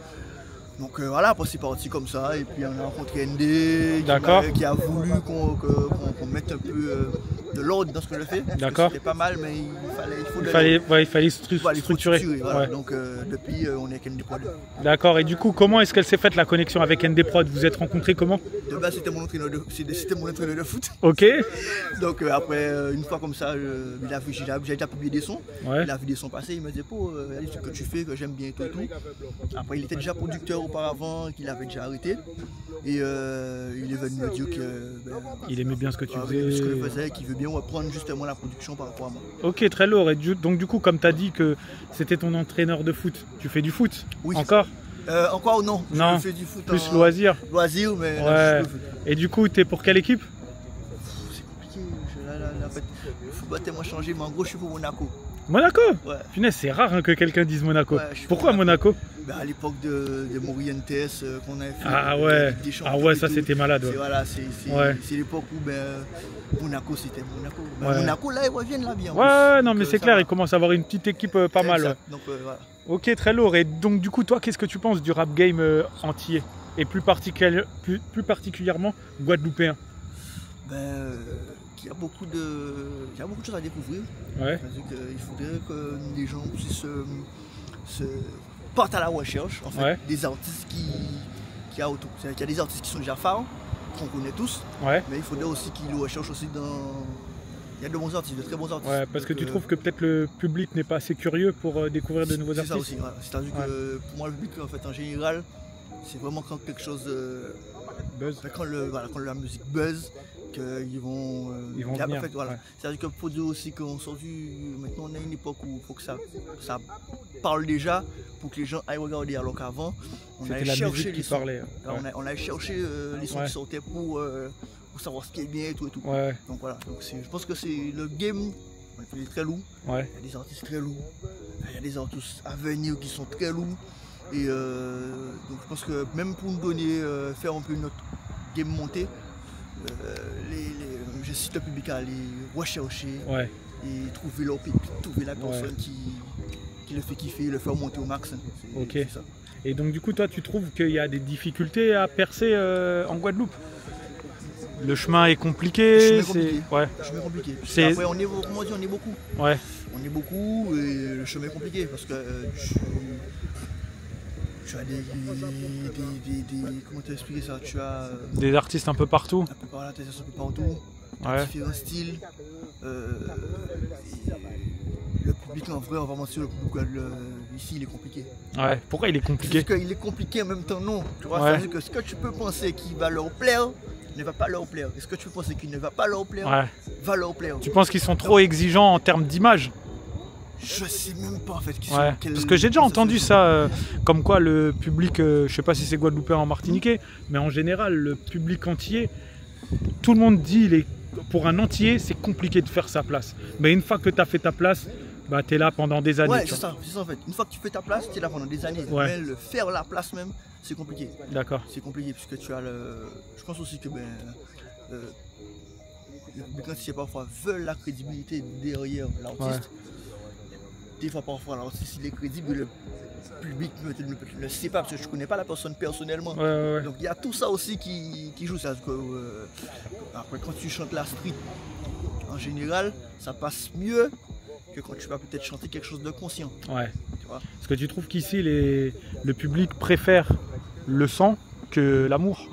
Donc voilà, après c'est parti comme ça, et puis on a rencontré ND qui a voulu qu'on mette un peu de l'ordre dans ce que je fais. D'accord. C'était pas mal, mais il fallait structurer. Voilà. Ouais. Donc depuis, on est avec ND Prod. D'accord, et du coup, comment est-ce qu'elle s'est faite la connexion avec ND Prod? Vous êtes rencontrés comment? De base, c'était mon entraîneur de foot. Ok. Donc après, une fois comme ça, j'ai déjà publié des sons. Ouais. Il a vu des sons passer, il m'a dit, il y a des trucs que tu fais, que j'aime bien et tout. Après, il était déjà producteur auparavant, qu'il avait déjà arrêté. Et il est venu me dire il aimait bien ce que tu faisais. Qu'il veut bien reprendre justement la production par rapport à moi. Ok, très lourd. Et donc du coup, comme tu as dit que c'était ton entraîneur de foot, tu fais du foot? Oui. Encore? Encore non. Non. Je fais du foot plus loisir. Loisir, mais ouais. Et du coup, tu es pour quelle équipe? C'est compliqué. Le football a tellement changé, mais en gros, je suis pour Monaco. Monaco? Ouais. Punaise, c'est rare que quelqu'un dise Monaco. Ouais, pourquoi Monaco? À l'époque de Morientes qu'on avait fait. Ah ouais, ça c'était malade. Ouais. C'est l'époque où Monaco c'était Monaco. Ouais. Monaco là, ils reviennent là bien. Ouais, non mais c'est clair, ils commencent à avoir une petite équipe pas mal. Ouais. Donc, voilà. Ok, très lourd. Et donc du coup, toi, qu'est-ce que tu penses du rap game entier? Et plus particulièrement guadeloupéen? Il y a beaucoup de choses à découvrir. Ouais. Il faudrait que les gens puissent se partent à la recherche en fait, des artistes qui a autour. Il y a des artistes qui sont déjà phares, qu'on connaît tous, mais il faudrait aussi qu'ils recherchent aussi Il y a de bons artistes, de très bons artistes. Ouais, parce que tu trouves que peut-être le public n'est pas assez curieux pour découvrir de nouveaux artistes. C'est ça aussi, ouais. C'est-à-dire que pour moi, le public, en fait, en général, c'est vraiment quand quelque chose buzz. Quand la musique buzz, qu'ils vont venir. En fait, voilà. Ouais. C'est-à-dire qu'il faut dire aussi qu'on sort maintenant on a une époque où il faut que ça parle déjà pour que les gens aillent regarder, alors qu'avant on allait chercher les sons. On allait chercher les sons qui sortaient pour savoir ce qui est bien et tout. Ouais. Donc voilà, donc je pense que c'est le game, il est très lourd. Ouais. Il y a des artistes très lourds, il y a des artistes à venir qui sont très lourds. Et donc je pense que même pour nous donner, faire un peu notre game montée, je cite le public à aller rechercher et trouver leur pic, trouver la personne qui le fait kiffer, le faire monter au max. Ok. Ça. Et donc du coup toi tu trouves qu'il y a des difficultés à percer en Guadeloupe? Le chemin est compliqué. Le chemin est compliqué. Après on est beaucoup. Ouais. On est beaucoup et le chemin est compliqué parce que tu as comment t'expliquer ça? Tu as des artistes un peu partout. Un peu partout. Différents styles. Le public en vrai, on va mentir, le public ici il est compliqué. Ouais. Pourquoi il est compliqué? Parce qu'il est compliqué en même temps non. Tu vois, c'est-à-dire que ce que tu peux penser qu'il va leur plaire ne va pas leur plaire. Est-ce que tu peux penser qu'il ne va pas leur plaire va leur plaire. Tu penses qu'ils sont trop exigeants en termes d'image? Je sais même pas en fait. Parce que j'ai déjà entendu ça, comme quoi le public, je sais pas si c'est guadeloupéen en martiniquais, mais en général le public entier, tout le monde dit pour un entier c'est compliqué de faire sa place. Mais une fois que tu as fait ta place, bah, tu es là pendant des années. Ouais, c'est ça en fait. Une fois que tu fais ta place, tu es là pendant des années. Mais faire la place même, c'est compliqué. D'accord. C'est compliqué puisque tu as je pense aussi que le public entier parfois veut la crédibilité derrière l'artiste. Des fois, parfois, l'artiste il est crédible, le public ne le sait pas parce que je ne connais pas la personne personnellement. Donc il y a tout ça aussi qui joue. Après, quand tu chantes la street, en général, ça passe mieux que quand tu vas peut-être chanter quelque chose de conscient. Ouais. Tu vois? Est-ce que tu trouves qu'ici, le public préfère le sang que l'amour?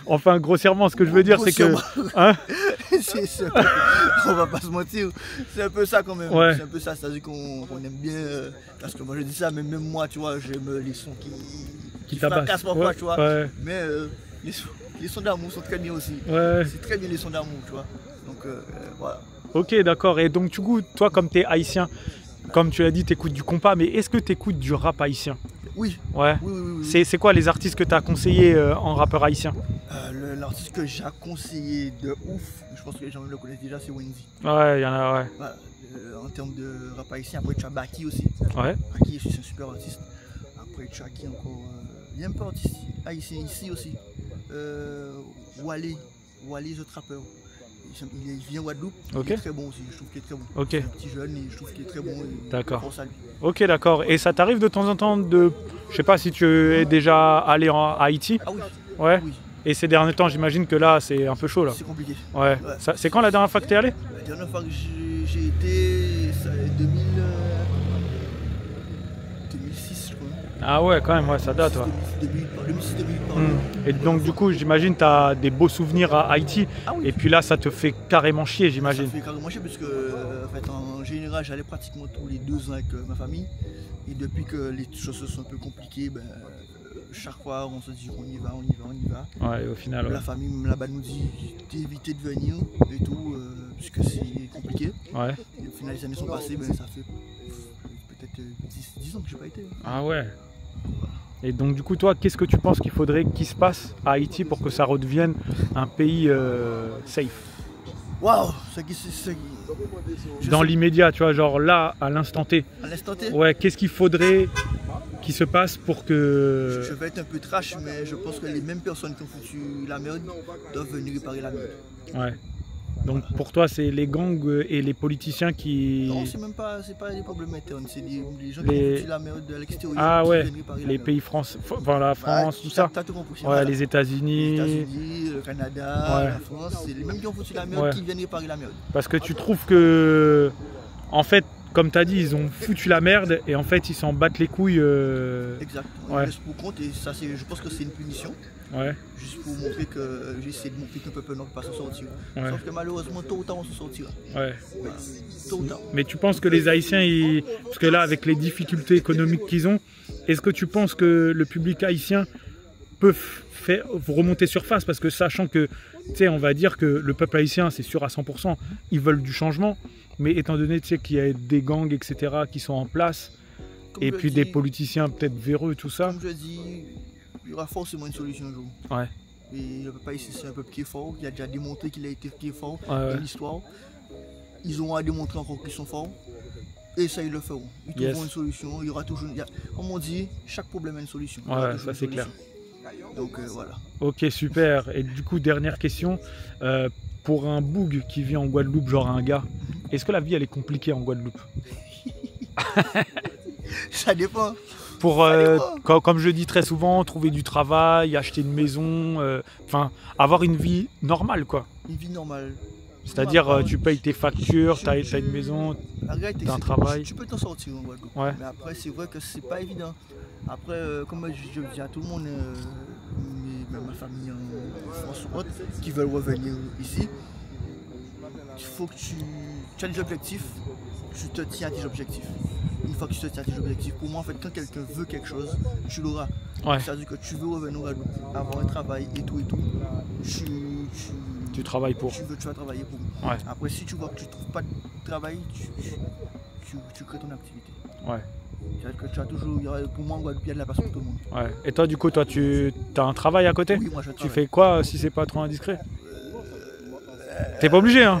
Enfin, grossièrement, ce que je veux dire, c'est que... Hein? On va pas se mentir, c'est un peu ça quand même. C'est un peu ça, c'est-à-dire qu'on aime bien... parce que moi je dis ça, mais même moi, tu vois, j'aime les sons qui fracassent parfois, tu vois. Mais les sons d'amour sont très bien aussi. C'est très bien les sons d'amour, tu vois. Donc voilà. Ok, d'accord. Et donc, du coup, toi, comme tu es haïtien, comme tu l'as dit, tu écoutes du compas, mais est-ce que tu écoutes du rap haïtien? Oui. Ouais. Oui. C'est quoi les artistes que tu as conseillés en rappeur haïtien? L'artiste que j'ai conseillé de ouf, je pense que les gens le connaissent déjà, c'est Wendy. Ouais, il y en a, ouais. Voilà. En termes de rap haïtien, après tu as Baki aussi. Ouais. Baki, c'est un super artiste. Après tu as qui encore? Il y a un peu d'artistes haïtiens ici aussi. Wally, the Trapper. Il vient Guadeloupe, il est très bon aussi, je trouve qu'il est très bon. C'est un petit jeune et je trouve qu'il est très bon. D'accord. Ok, d'accord. Et ça t'arrive de temps en temps de... Je sais pas si tu es déjà allé en Haïti? Ah oui. Ouais. Oui. Et ces derniers temps, j'imagine que là, c'est un peu chaud là. C'est compliqué. Ouais. C'est quand la dernière fois que tu es allé? La dernière fois que j'ai été, ça 2006 je crois. Ah ouais, quand même, ouais, ça date. 2006-2008. Et donc du coup, j'imagine que tu as des beaux souvenirs à Haïti. Ah oui. Et puis là, ça te fait carrément chier, j'imagine. Ça me fait carrément chier parce que en fait, en général, j'allais pratiquement tous les 2 ans avec ma famille. Et depuis que les choses sont un peu compliquées, chaque fois on se dit on y va. Ouais, et au final, la famille là-bas nous dit d'éviter de venir et tout, puisque c'est compliqué. Ouais. Et au final, les années sont passées, ça fait peut-être 10 ans que j'ai pas été. Ah ouais. Et donc du coup, toi, qu'est-ce que tu penses qu'il faudrait qu'il se passe à Haïti pour que ça redevienne un pays safe? Waouh, dans l'immédiat, tu vois, genre là, à l'instant T. À l'instant T? Ouais, qu'est-ce qu'il faudrait qu'il se passe pour que... Je vais être un peu trash, mais je pense que les mêmes personnes qui ont foutu la merde doivent venir réparer la merde. Ouais. Donc pour toi, c'est les gangs et les politiciens qui... Non, c'est pas des problèmes internes, c'est des gens qui ont foutu la merde de l'extérieur. Ah ouais, les pays France, enfin la France, tout ça. Ouais, les États-Unis. Le Canada, la France, c'est les mêmes qui ont foutu la merde qui viennent réparer la merde. Parce que tu trouves que, en fait, comme tu as dit, ils ont foutu la merde et en fait ils s'en battent les couilles. Exact. On laisse pour compte et ça, je pense que c'est une punition. Juste pour montrer que j'essaie de montrer qu'un peuple nord peut pas s'en sortir. Sauf que malheureusement, tôt ou tard, on se sortira. Voilà. Tôt ou tard. Mais tu penses que les Haïtiens, parce que là, avec les difficultés économiques qu'ils ont, est-ce que tu penses que le public haïtien peut remonter surface? Parce que sachant que, tu sais, on va dire que le peuple haïtien, c'est sûr à 100%, ils veulent du changement. Mais étant donné, tu sais, qu'il y a des gangs, etc., qui sont en place, et puis des politiciens peut-être véreux, tout ça. Comme je dis, il y aura forcément une solution un jour. Ouais. Et le peuple haïtien, c'est un peuple qui est fort, qui a déjà démontré qu'il a été qui est fort dans l'histoire. Ils auront à démontrer encore qu'ils sont forts. Et ça, ils le feront. Ils trouveront une solution. Il y aura toujours. Comme on dit, chaque problème a une solution. Ouais, ça c'est clair. Donc voilà. Ok, super. Et du coup, dernière question. Pour un boug qui vit en Guadeloupe, genre un gars, est-ce que la vie elle est compliquée en Guadeloupe? Ça dépend. Pour, comme je dis très souvent, trouver du travail, acheter une maison, enfin, avoir une vie normale, quoi. Une vie normale. C'est-à-dire, tu payes tes factures, tu as une maison, tu as un travail. Tu peux t'en sortir en Guadeloupe. Ouais. Mais après, c'est vrai que c'est pas évident. Après, comme je dis à tout le monde, même ma famille en France ou autre, qui veulent revenir ici, il faut que tu as des objectifs, tu te tiens à tes objectifs. Une fois que tu te tiens à tes objectifs, pour moi, en fait, quand quelqu'un veut quelque chose, tu l'auras. Ouais. C'est-à-dire que tu veux revenir à Guadeloupe, avoir un travail et tout, tu travailles pour. Tu vas travailler pour. Ouais. Après, si tu vois que tu ne trouves pas de travail, tu crées ton activité. Ouais. C'est-à-dire que tu as toujours, pour moi, en Guadeloupe, il y a de la place pour tout le monde. Ouais. Et toi, du coup, tu as un travail à côté? Oui, moi, je Tu fais quoi si c'est pas trop indiscret? T'es pas obligé, hein?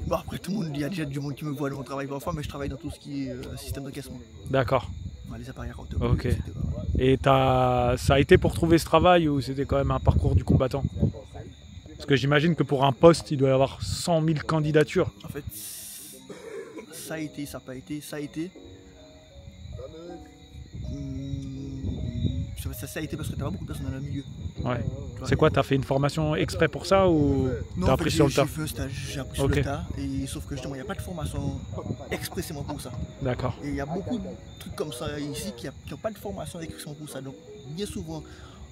Bon, après, tout le monde, il y a déjà du monde qui me voit dans mon travail parfois, mais je travaille dans tout ce qui est système d'encaissement. D'accord. Les appareils à compte. Ok. Et ça a été pour trouver ce travail ou c'était quand même un parcours du combattant? Parce que j'imagine que pour un poste, il doit y avoir 100 000 candidatures. En fait, ça a été, ça n'a pas été, ça a été. Ça a été parce que tu n'as pas beaucoup de personnes dans le milieu. Ouais. C'est quoi, tu as fait une formation exprès pour ça ou tu as appris sur le tas? J'ai fait un stage, j'ai appris sur le tas, et sauf que justement il n'y a pas de formation expressément pour ça. D'accord. Et il y a beaucoup de trucs comme ça ici qui n'ont pas de formation expressément pour ça. Donc bien souvent,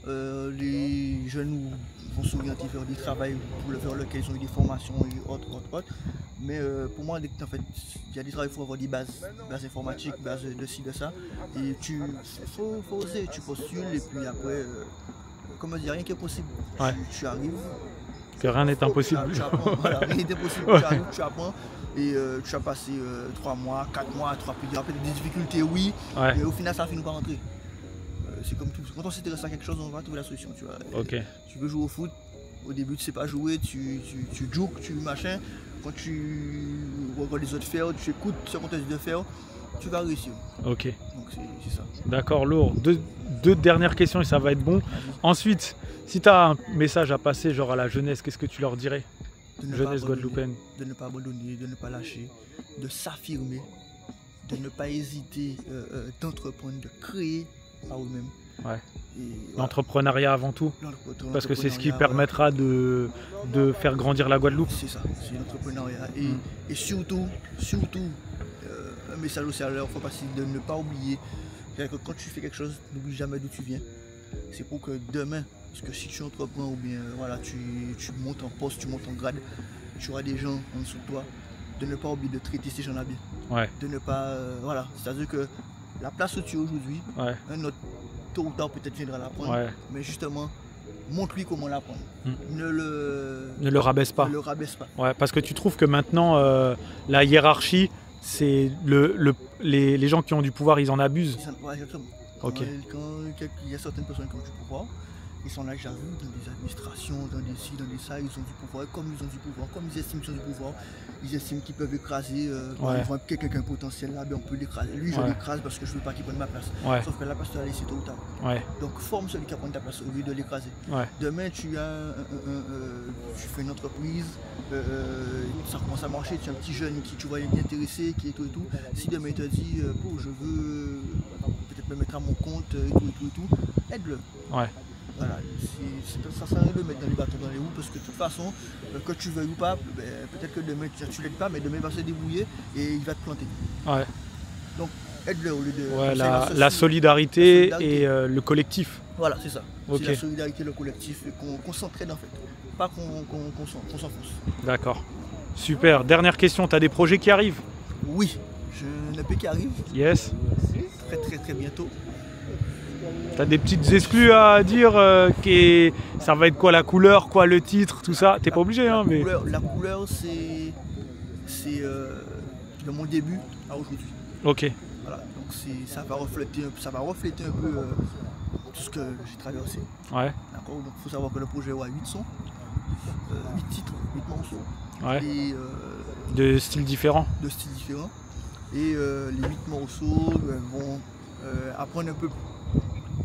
les jeunes vont s'orienter vers des travails vers lesquels ils ont eu des formations et autres. Mais pour moi, en fait, il y a des travails, il faut avoir des bases informatiques, bases de ci, de ça. Et il faut oser, tu postules et puis après, comme on dit, rien qui est possible. Ouais. Tu arrives. Que rien n'est impossible. Tu apprends, voilà, rien n'est impossible. Tu arrives, tu apprends et tu as passé 3 mois, 4 mois, 3 plus. Il y a peut-être des difficultés, oui, mais au final, ça finit par rentrer. C'est comme tout. Quand on s'intéresse à quelque chose, on va trouver la solution. Tu vois. Okay. Tu veux jouer au foot, au début tu sais pas jouer, tu joues, tu machin. Quand tu regardes les autres faire, tu écoutes ce qu'on te dit de faire, tu vas réussir. Ok. Donc c'est ça. D'accord, lourd. Deux dernières questions et ça va être bon. Ensuite, si tu as un message à passer genre à la jeunesse, qu'est-ce que tu leur dirais? Jeunesse guadeloupéenne. De ne pas abandonner, de ne pas lâcher, de s'affirmer, de ne pas hésiter d'entreprendre, de créer par eux-mêmes. Ouais. L'entrepreneuriat avant tout, parce que c'est ce qui permettra de faire grandir la Guadeloupe. C'est ça, c'est l'entrepreneuriat. Et surtout, un message aussi à l'heure, il faut passer de ne pas oublier que quand tu fais quelque chose, n'oublie jamais d'où tu viens. C'est pour que demain, parce que si tu entreprends ou bien voilà, tu montes en poste, tu montes en grade, tu auras des gens en dessous de toi, de ne pas oublier de traiter ces gens-là bien. Ouais. De ne pas, voilà, c'est-à-dire que la place où tu es aujourd'hui, un autre tôt ou tard peut-être viendra la prendre, mais justement, montre-lui comment la prendre. Ne le rabaisse pas. Ne le rabaisse pas. Ouais, parce que tu trouves que maintenant, la hiérarchie, c'est les gens qui ont du pouvoir, ils en abusent. Ouais, exactement. Okay. Quand il y a certaines personnes qui ont du pouvoir, ils sont là, j'ai vu, dans des administrations, dans des ci, dans des ça, ils ont du pouvoir. Comme ils ont du pouvoir, comme ils estiment qu'ils ont du pouvoir, ils estiment qu'ils peuvent écraser. Ils voient quelqu'un qui a un potentiel là, ben on peut l'écraser. Lui, je l'écrase parce que je ne veux pas qu'il prenne ma place. Sauf que la place, tu vas laisser tôt ou tard. Donc, forme celui qui va prendre ta place au lieu de l'écraser. Demain, tu fais une entreprise, ça commence à marcher, tu as un petit jeune qui tu vois bien intéressé, qui est tout et tout. Si demain il te dit, je veux peut-être me mettre à mon compte et tout, aide-le. Voilà, ça sert à rien de mettre dans les bâtons dans les roues parce que de toute façon, que tu veuilles ou pas, peut-être que demain tu l'aides pas, mais demain il va se débrouiller et il va te planter. Donc aide-le au lieu de... la solidarité et le collectif. Voilà, c'est ça. Okay. C'est la solidarité, le collectif, qu'on s'entraide en fait. Pas qu'on s'enfonce. D'accord. Super. Dernière question, tu as des projets qui arrivent? Oui, j'ai un EP qui arrive. Yes. Très bientôt. T'as des petites exclus à dire ça va être quoi la couleur, quoi le titre, tout ça? T'es pas obligé, hein, mais... La couleur, c'est de mon début à aujourd'hui. Ok. Voilà, donc ça va refléter un peu tout ce que j'ai traversé. Ouais. D'accord, donc il faut savoir que le projet a 8 sons, 8 titres, 8 morceaux. Ouais. Et, de styles différents. De styles différents. Et les 8 morceaux vont apprendre un peu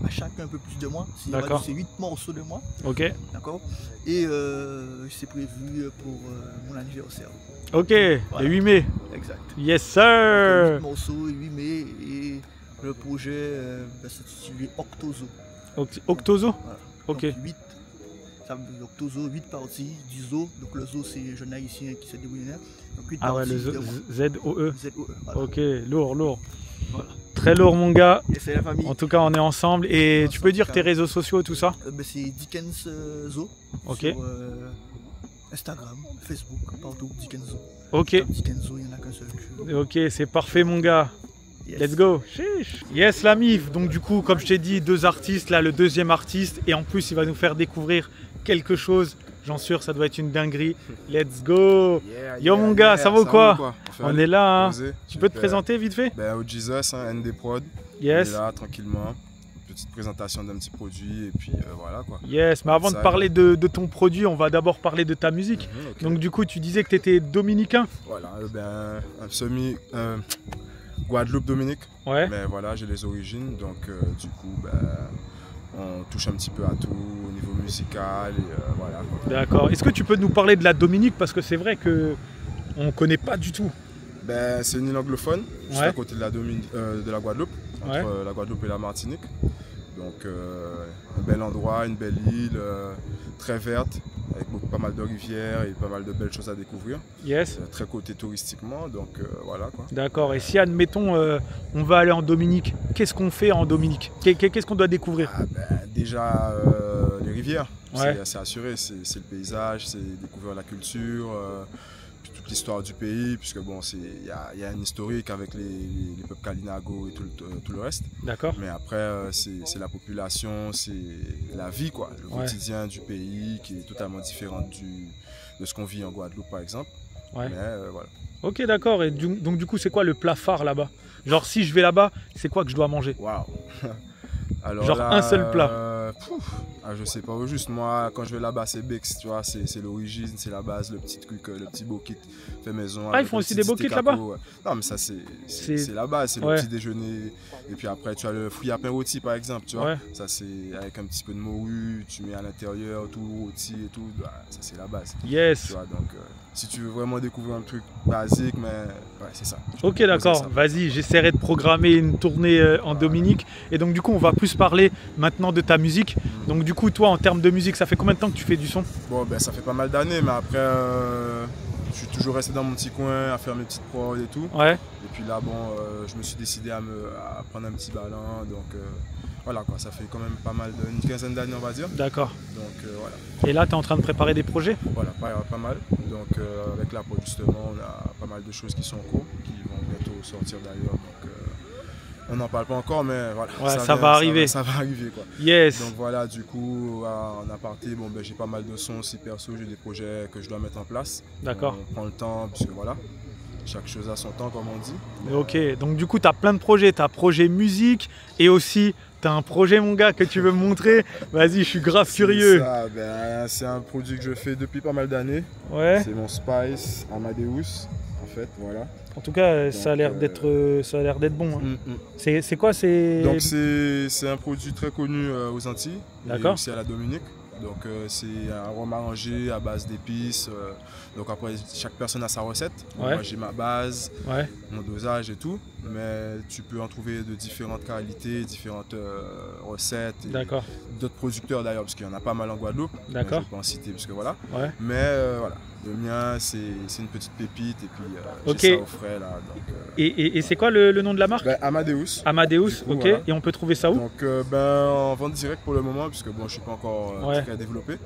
à chacun un peu plus de moi. D'accord. C'est 8 morceaux de moi. Ok. D'accord. Et c'est prévu pour mon anniversaire. Ok, voilà. Le 8 mai. Exact. Yes sir. 8 morceaux, 8 mai et le projet s'intitule Octozo. Octozo. Voilà. Ok. Donc, 8, ça veut dire Octozo, 8 parties du zoo. Donc le zoo c'est jeune haïtien qui s'est débrouillé. Donc 8 ouais, le Z-O-E. Voilà. Ok, lourd. Voilà. Très lourd mon gars. Et c'est la famille. En tout cas on est ensemble. Et tu peux dire tes réseaux sociaux, tout ça? C'est Dickens Zoo. Ok. Sur Instagram, Facebook, partout, Dickens Zoo. Ok. Dickens Zoo, il n'y en a qu'un seul. Ok, c'est parfait mon gars. Yes. Let's go. Chiche. Yes la MIF. Donc du coup, comme je t'ai dit, 2 artistes, là le deuxième artiste. Et en plus, il va nous faire découvrir quelque chose. J'en sûr, ça doit être une dinguerie. Let's go. Yo mon gars, ça va ou quoi? On est là. Hein. Tu peux te présenter vite fait? Au Jesus, ND Prod. Yes. On est là tranquillement. Petite présentation d'un petit produit et puis voilà quoi. Yes, mais avant de parler de ton produit, on va d'abord parler de ta musique. Okay. Donc du coup, tu disais que tu étais dominicain? Voilà, un Guadeloupe Dominique. Ouais. Mais voilà, j'ai les origines, donc du coup, on touche un petit peu à tout au niveau musical et voilà. D'accord. Est-ce que tu peux nous parler de la Dominique, parce que c'est vrai que on connaît pas du tout. C'est une île anglophone, juste à côté de la Guadeloupe, entre la Guadeloupe et la Martinique. Donc un bel endroit, une belle île, très verte, avec pas mal de rivières et pas mal de belles choses à découvrir. Yes. Très coté touristiquement, donc voilà quoi. D'accord, et si admettons on va aller en Dominique, qu'est-ce qu'on fait en Dominique? Qu'est-ce qu'on doit découvrir? Déjà les rivières, c'est assuré, c'est le paysage, c'est découvrir la culture. Toute l'histoire du pays, puisque bon, il y a un historique avec les peuples Kalinago et tout le reste. D'accord. Mais après, c'est la population, c'est la vie, quoi, le quotidien du pays qui est totalement différent de ce qu'on vit en Guadeloupe, par exemple. Ouais. Mais voilà. Ok, d'accord. Et donc du coup, c'est quoi le plat phare là-bas? Genre, si je vais là-bas, c'est quoi que je dois manger? Waouh. Alors genre là, un seul plat. Je sais pas au juste. Moi, quand je vais là-bas, c'est Bex, tu vois, c'est l'origine, c'est la base, le petit truc, le petit bokit fait maison. Ah, ils font aussi des bokits là-bas? Non, mais ça, c'est la base, c'est le petit déjeuner. Et puis après, tu as le fruit à pain rôti, par exemple, tu vois. Ouais. Ça, c'est avec un petit peu de morue, tu mets à l'intérieur tout rôti et tout. Ça, c'est la base. Yes. Tu vois, donc, si tu veux vraiment découvrir un truc basique, mais ouais, c'est ça. Ok, d'accord. Vas-y, j'essaierai de programmer une tournée en Dominique. Et donc, du coup, on va plus parler maintenant de ta musique. Donc, du coup, toi, en termes de musique, ça fait combien de temps que tu fais du son? Bon, ça fait pas mal d'années, mais après, je suis toujours resté dans mon petit coin à faire mes petites prods et tout. Ouais. Et puis là, bon, je me suis décidé à prendre un petit ballon. Donc, voilà, quoi, ça fait quand même pas mal, une quinzaine d'années, on va dire. D'accord. Donc, voilà. Et là, tu es en train de préparer des projets? Voilà, pas mal. Donc, avec la prod, justement, on a pas mal de choses qui sont en cours, qui vont bientôt sortir d'ailleurs. Donc, on n'en parle pas encore, mais voilà. Ouais, ça va arriver. Ça va arriver, quoi. Yes. Donc voilà, du coup, en aparté, bon, j'ai pas mal de sons aussi perso, j'ai des projets que je dois mettre en place. D'accord. On prend le temps, puisque voilà, chaque chose a son temps, comme on dit. Ok, donc du coup, tu as plein de projets. Tu as projet musique et aussi, tu as un projet, mon gars, que tu veux me montrer. Vas-y, je suis grave curieux. C'est un produit que je fais depuis pas mal d'années. Ouais. C'est mon Spice Amadeus, en fait, voilà. En tout cas, donc, ça a l'air d'être bon. Hein. C'est quoi? Donc c'est un produit très connu aux Antilles, et aussi à la Dominique. Donc c'est un rhum arrangé à base d'épices. Donc après, chaque personne a sa recette. Moi j'ai ma base, mon dosage et tout. Mais tu peux en trouver de différentes qualités, différentes recettes. D'accord. D'autres producteurs d'ailleurs, parce qu'il y en a pas mal en Guadeloupe. D'accord. Je ne vais pas en citer parce que voilà. Mais voilà, le mien c'est une petite pépite et puis j'ai ça au frais là. Donc, et c'est quoi le nom de la marque? Amadeus. Amadeus, coup, ok. Voilà. Et on peut trouver ça où? Donc en vente directe pour le moment, puisque bon, je ne suis pas encore très développé.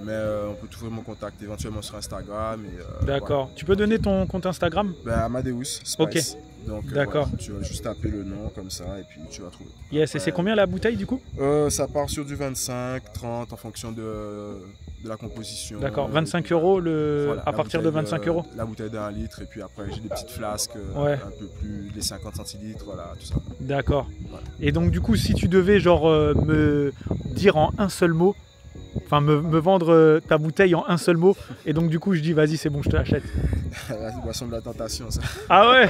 Mais on peut trouver mon contact éventuellement sur Instagram. D'accord. Voilà. Tu peux donner ton compte Instagram? Amadeus Spice. Ok. Donc d'accord. Voilà, tu vas juste taper le nom comme ça et puis tu vas trouver. Yes, après, et c'est combien la bouteille du coup? Ça part sur du 25, 30 en fonction de la composition. D'accord, 25 € voilà, à partir de 25 €. La bouteille d'1 litre et puis après j'ai des petites flasques un peu plus, les 50 centilitres, voilà, tout ça. D'accord. Voilà. Et donc du coup, si tu devais genre me dire en un seul mot, enfin me vendre ta bouteille en un seul mot, et donc du coup je dis vas-y c'est bon je te l'achète. La boisson de la tentation ça. Ah ouais.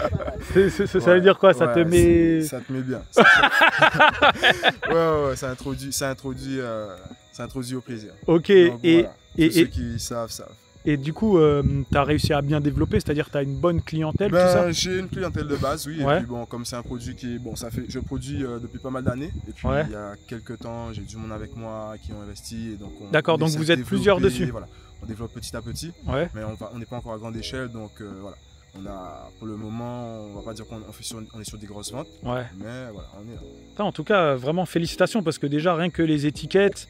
Ça veut dire quoi? Ça te met... Ça te met bien. ouais, ça introduit au plaisir. Ok. Donc, voilà. Ceux qui savent. Et du coup, tu as réussi à bien développer, c'est-à-dire tu as une bonne clientèle, tout ça? J'ai une clientèle de base, oui. Et puis bon, comme c'est un produit qui est... Bon, je produis depuis pas mal d'années. Et puis il y a quelques temps, j'ai du monde avec moi qui ont investi. D'accord, donc vous êtes plusieurs dessus. Voilà, on développe petit à petit. Mais on n'est pas encore à grande échelle, donc voilà. Pour le moment, on va pas dire qu'on est sur des grosses ventes, mais voilà, on est là. En tout cas, vraiment félicitations, parce que déjà, rien que les étiquettes,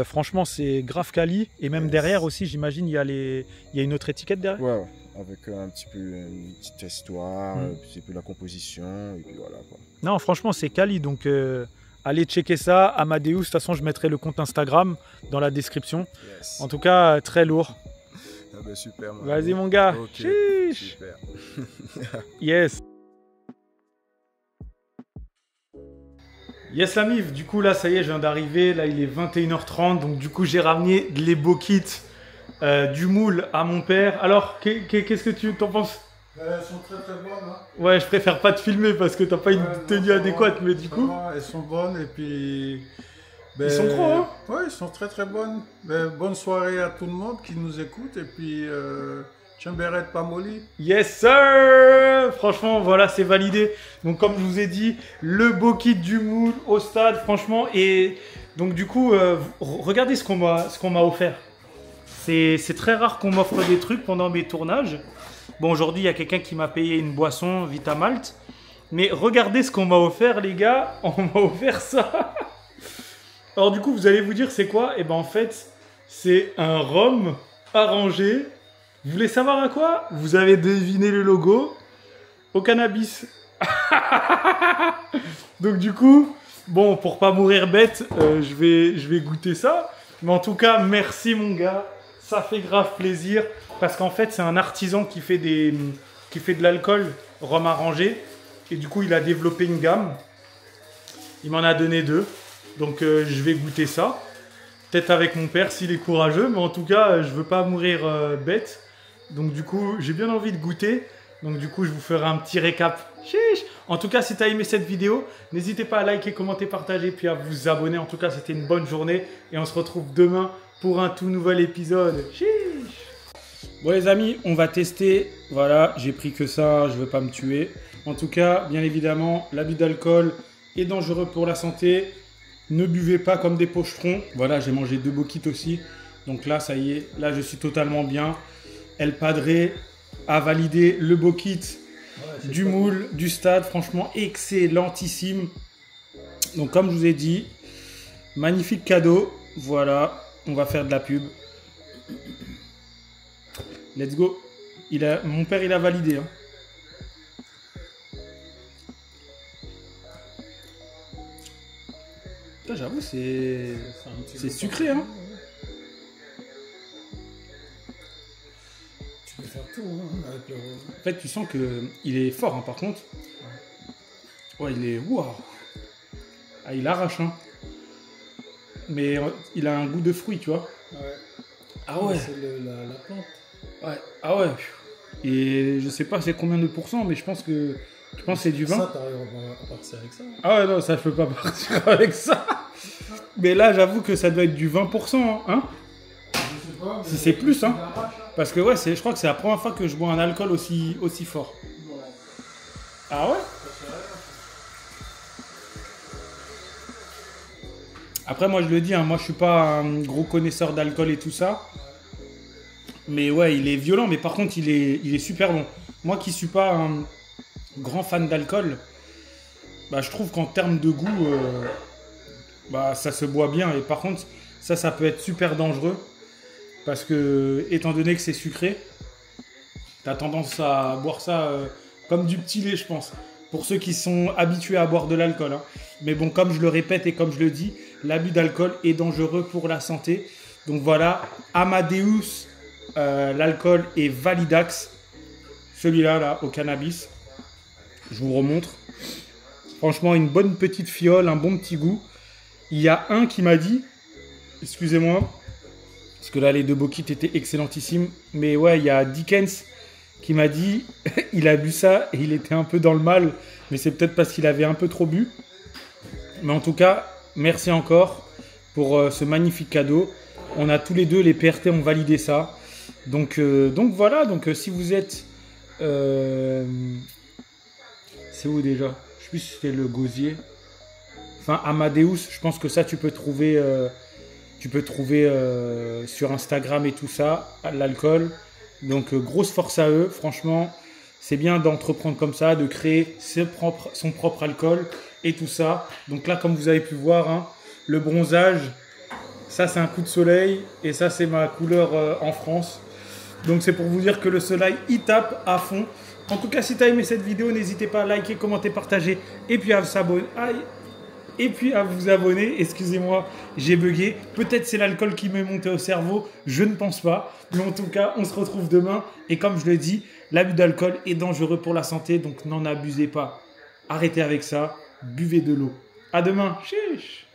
franchement, c'est grave quali. Et même derrière aussi, j'imagine, il y a une autre étiquette derrière. Ouais, avec un petit peu une petite histoire, un petit peu la composition, et puis voilà, quoi. Non, franchement, c'est quali, donc allez checker ça. Amadeus, de toute façon, je mettrai le compte Instagram dans la description. En tout cas, très lourd. Ah bah super. Vas-y mon gars. Okay, super. Yes. Yes la mif, du coup là ça y est je viens d'arriver, là il est 21h30, donc du coup j'ai ramené les beaux kits du moule à mon père. Alors qu'est-ce que tu t'en penses? Elles sont très très bonnes. Hein. Ouais, je préfère pas te filmer parce que t'as pas une tenue adéquate, mais du coup... Elles sont bonnes et puis... ils sont gros, hein? Ouais, ils sont très très bonnes. Bonne soirée à tout le monde qui nous écoute et puis Chamberet Pamoli. Yes sir! Franchement, voilà, c'est validé. Donc comme je vous ai dit, le beau kit du moule au stade, franchement. Et donc du coup, regardez ce qu'on m'a offert. C'est très rare qu'on m'offre des trucs pendant mes tournages. Bon, aujourd'hui, il y a quelqu'un qui m'a payé une boisson Vitamalt. Mais regardez ce qu'on m'a offert, les gars. On m'a offert ça. Alors du coup, vous allez vous dire, c'est quoi? Et ben en fait, c'est un rhum arrangé. Vous voulez savoir à quoi? Vous avez deviné le logo. Au cannabis. Donc du coup, bon, pour pas mourir bête, je vais goûter ça. Mais en tout cas, merci mon gars. Ça fait grave plaisir. Parce qu'en fait, c'est un artisan qui fait de l'alcool rhum arrangé. Et du coup, il a développé une gamme. Il m'en a donné 2. Donc je vais goûter ça. Peut-être avec mon père s'il est courageux. Mais en tout cas, je veux pas mourir bête. Donc du coup, j'ai bien envie de goûter. Donc du coup, je vous ferai un petit récap. Chiche. En tout cas, si tu as aimé cette vidéo, n'hésitez pas à liker, commenter, partager, puis à vous abonner. En tout cas, c'était une bonne journée. Et on se retrouve demain pour un tout nouvel épisode. Chiche. Bon les amis, on va tester. Voilà, j'ai pris que ça, je veux pas me tuer. En tout cas, bien évidemment, l'abus d'alcool est dangereux pour la santé. Ne buvez pas comme des pochetrons. Voilà, j'ai mangé 2 beaux kits aussi. Donc là, ça y est, là je suis totalement bien. El Padre a validé le beau kit du moule, du stade. Franchement, excellentissime. Donc comme je vous ai dit, magnifique cadeau. Voilà, on va faire de la pub. Let's go. Mon père, il a validé. Hein. J'avoue, c'est sucré. Hein. Tu peux faire tout. Hein, avec le... En fait, tu sens qu'il est fort, hein, par contre. Ouais, il est... Waouh. Ah, il arrache. Hein. Mais il a un goût de fruit, tu vois. Ouais. Ah ouais. C'est la plante. Ouais. Ah ouais. Et je sais pas c'est combien de pourcents, mais je pense que c'est du vin. Ça, t'arrives à partir avec ça. Ah ouais, non, ça je peux pas partir avec ça. Mais là, j'avoue que ça doit être du 20%, hein. Si c'est plus, hein. Parce que ouais, je crois que c'est la première fois que je bois un alcool aussi fort. Ah ouais? Après, moi, je le dis, hein, moi, je suis pas un gros connaisseur d'alcool et tout ça. Mais ouais, il est violent, mais par contre, il est super bon. Moi qui suis pas un grand fan d'alcool, bah, je trouve qu'en termes de goût, bah, ça se boit bien. Et par contre, ça peut être super dangereux. Parce que, étant donné que c'est sucré, t'as tendance à boire ça comme du petit lait, je pense. Pour ceux qui sont habitués à boire de l'alcool. Hein. Mais bon, comme je le répète et comme je le dis, l'abus d'alcool est dangereux pour la santé. Donc voilà, Amadeus, l'alcool est Validax. Celui-là, là, au cannabis. Je vous remontre. Franchement, une bonne petite fiole, un bon petit goût. Il y a un qui m'a dit, excusez-moi, parce que là, les deux Bokit étaient excellentissimes. Mais ouais, il y a Dickens qui m'a dit, il a bu ça et il était un peu dans le mal. Mais c'est peut-être parce qu'il avait un peu trop bu. Mais en tout cas, merci encore pour ce magnifique cadeau. On a tous les deux, les PRT ont validé ça. Donc voilà, si vous êtes... c'est où déjà? Je sais plus si c'était le gosier. Enfin, Amadeus, je pense que ça, tu peux trouver sur Instagram et tout ça, l'alcool. Donc, grosse force à eux. Franchement, c'est bien d'entreprendre comme ça, de créer son propre alcool et tout ça. Donc là, comme vous avez pu voir, hein, le bronzage, ça, c'est un coup de soleil. Et ça, c'est ma couleur en France. Donc, c'est pour vous dire que le soleil, il tape à fond. En tout cas, si tu as aimé cette vidéo, n'hésitez pas à liker, commenter, partager et puis à s'abonner. Et puis à vous abonner. Excusez-moi, j'ai bugué. Peut-être c'est l'alcool qui m'est monté au cerveau. Je ne pense pas. Mais en tout cas, on se retrouve demain. Et comme je le dis, l'abus d'alcool est dangereux pour la santé. Donc n'en abusez pas. Arrêtez avec ça. Buvez de l'eau. À demain. Chiche.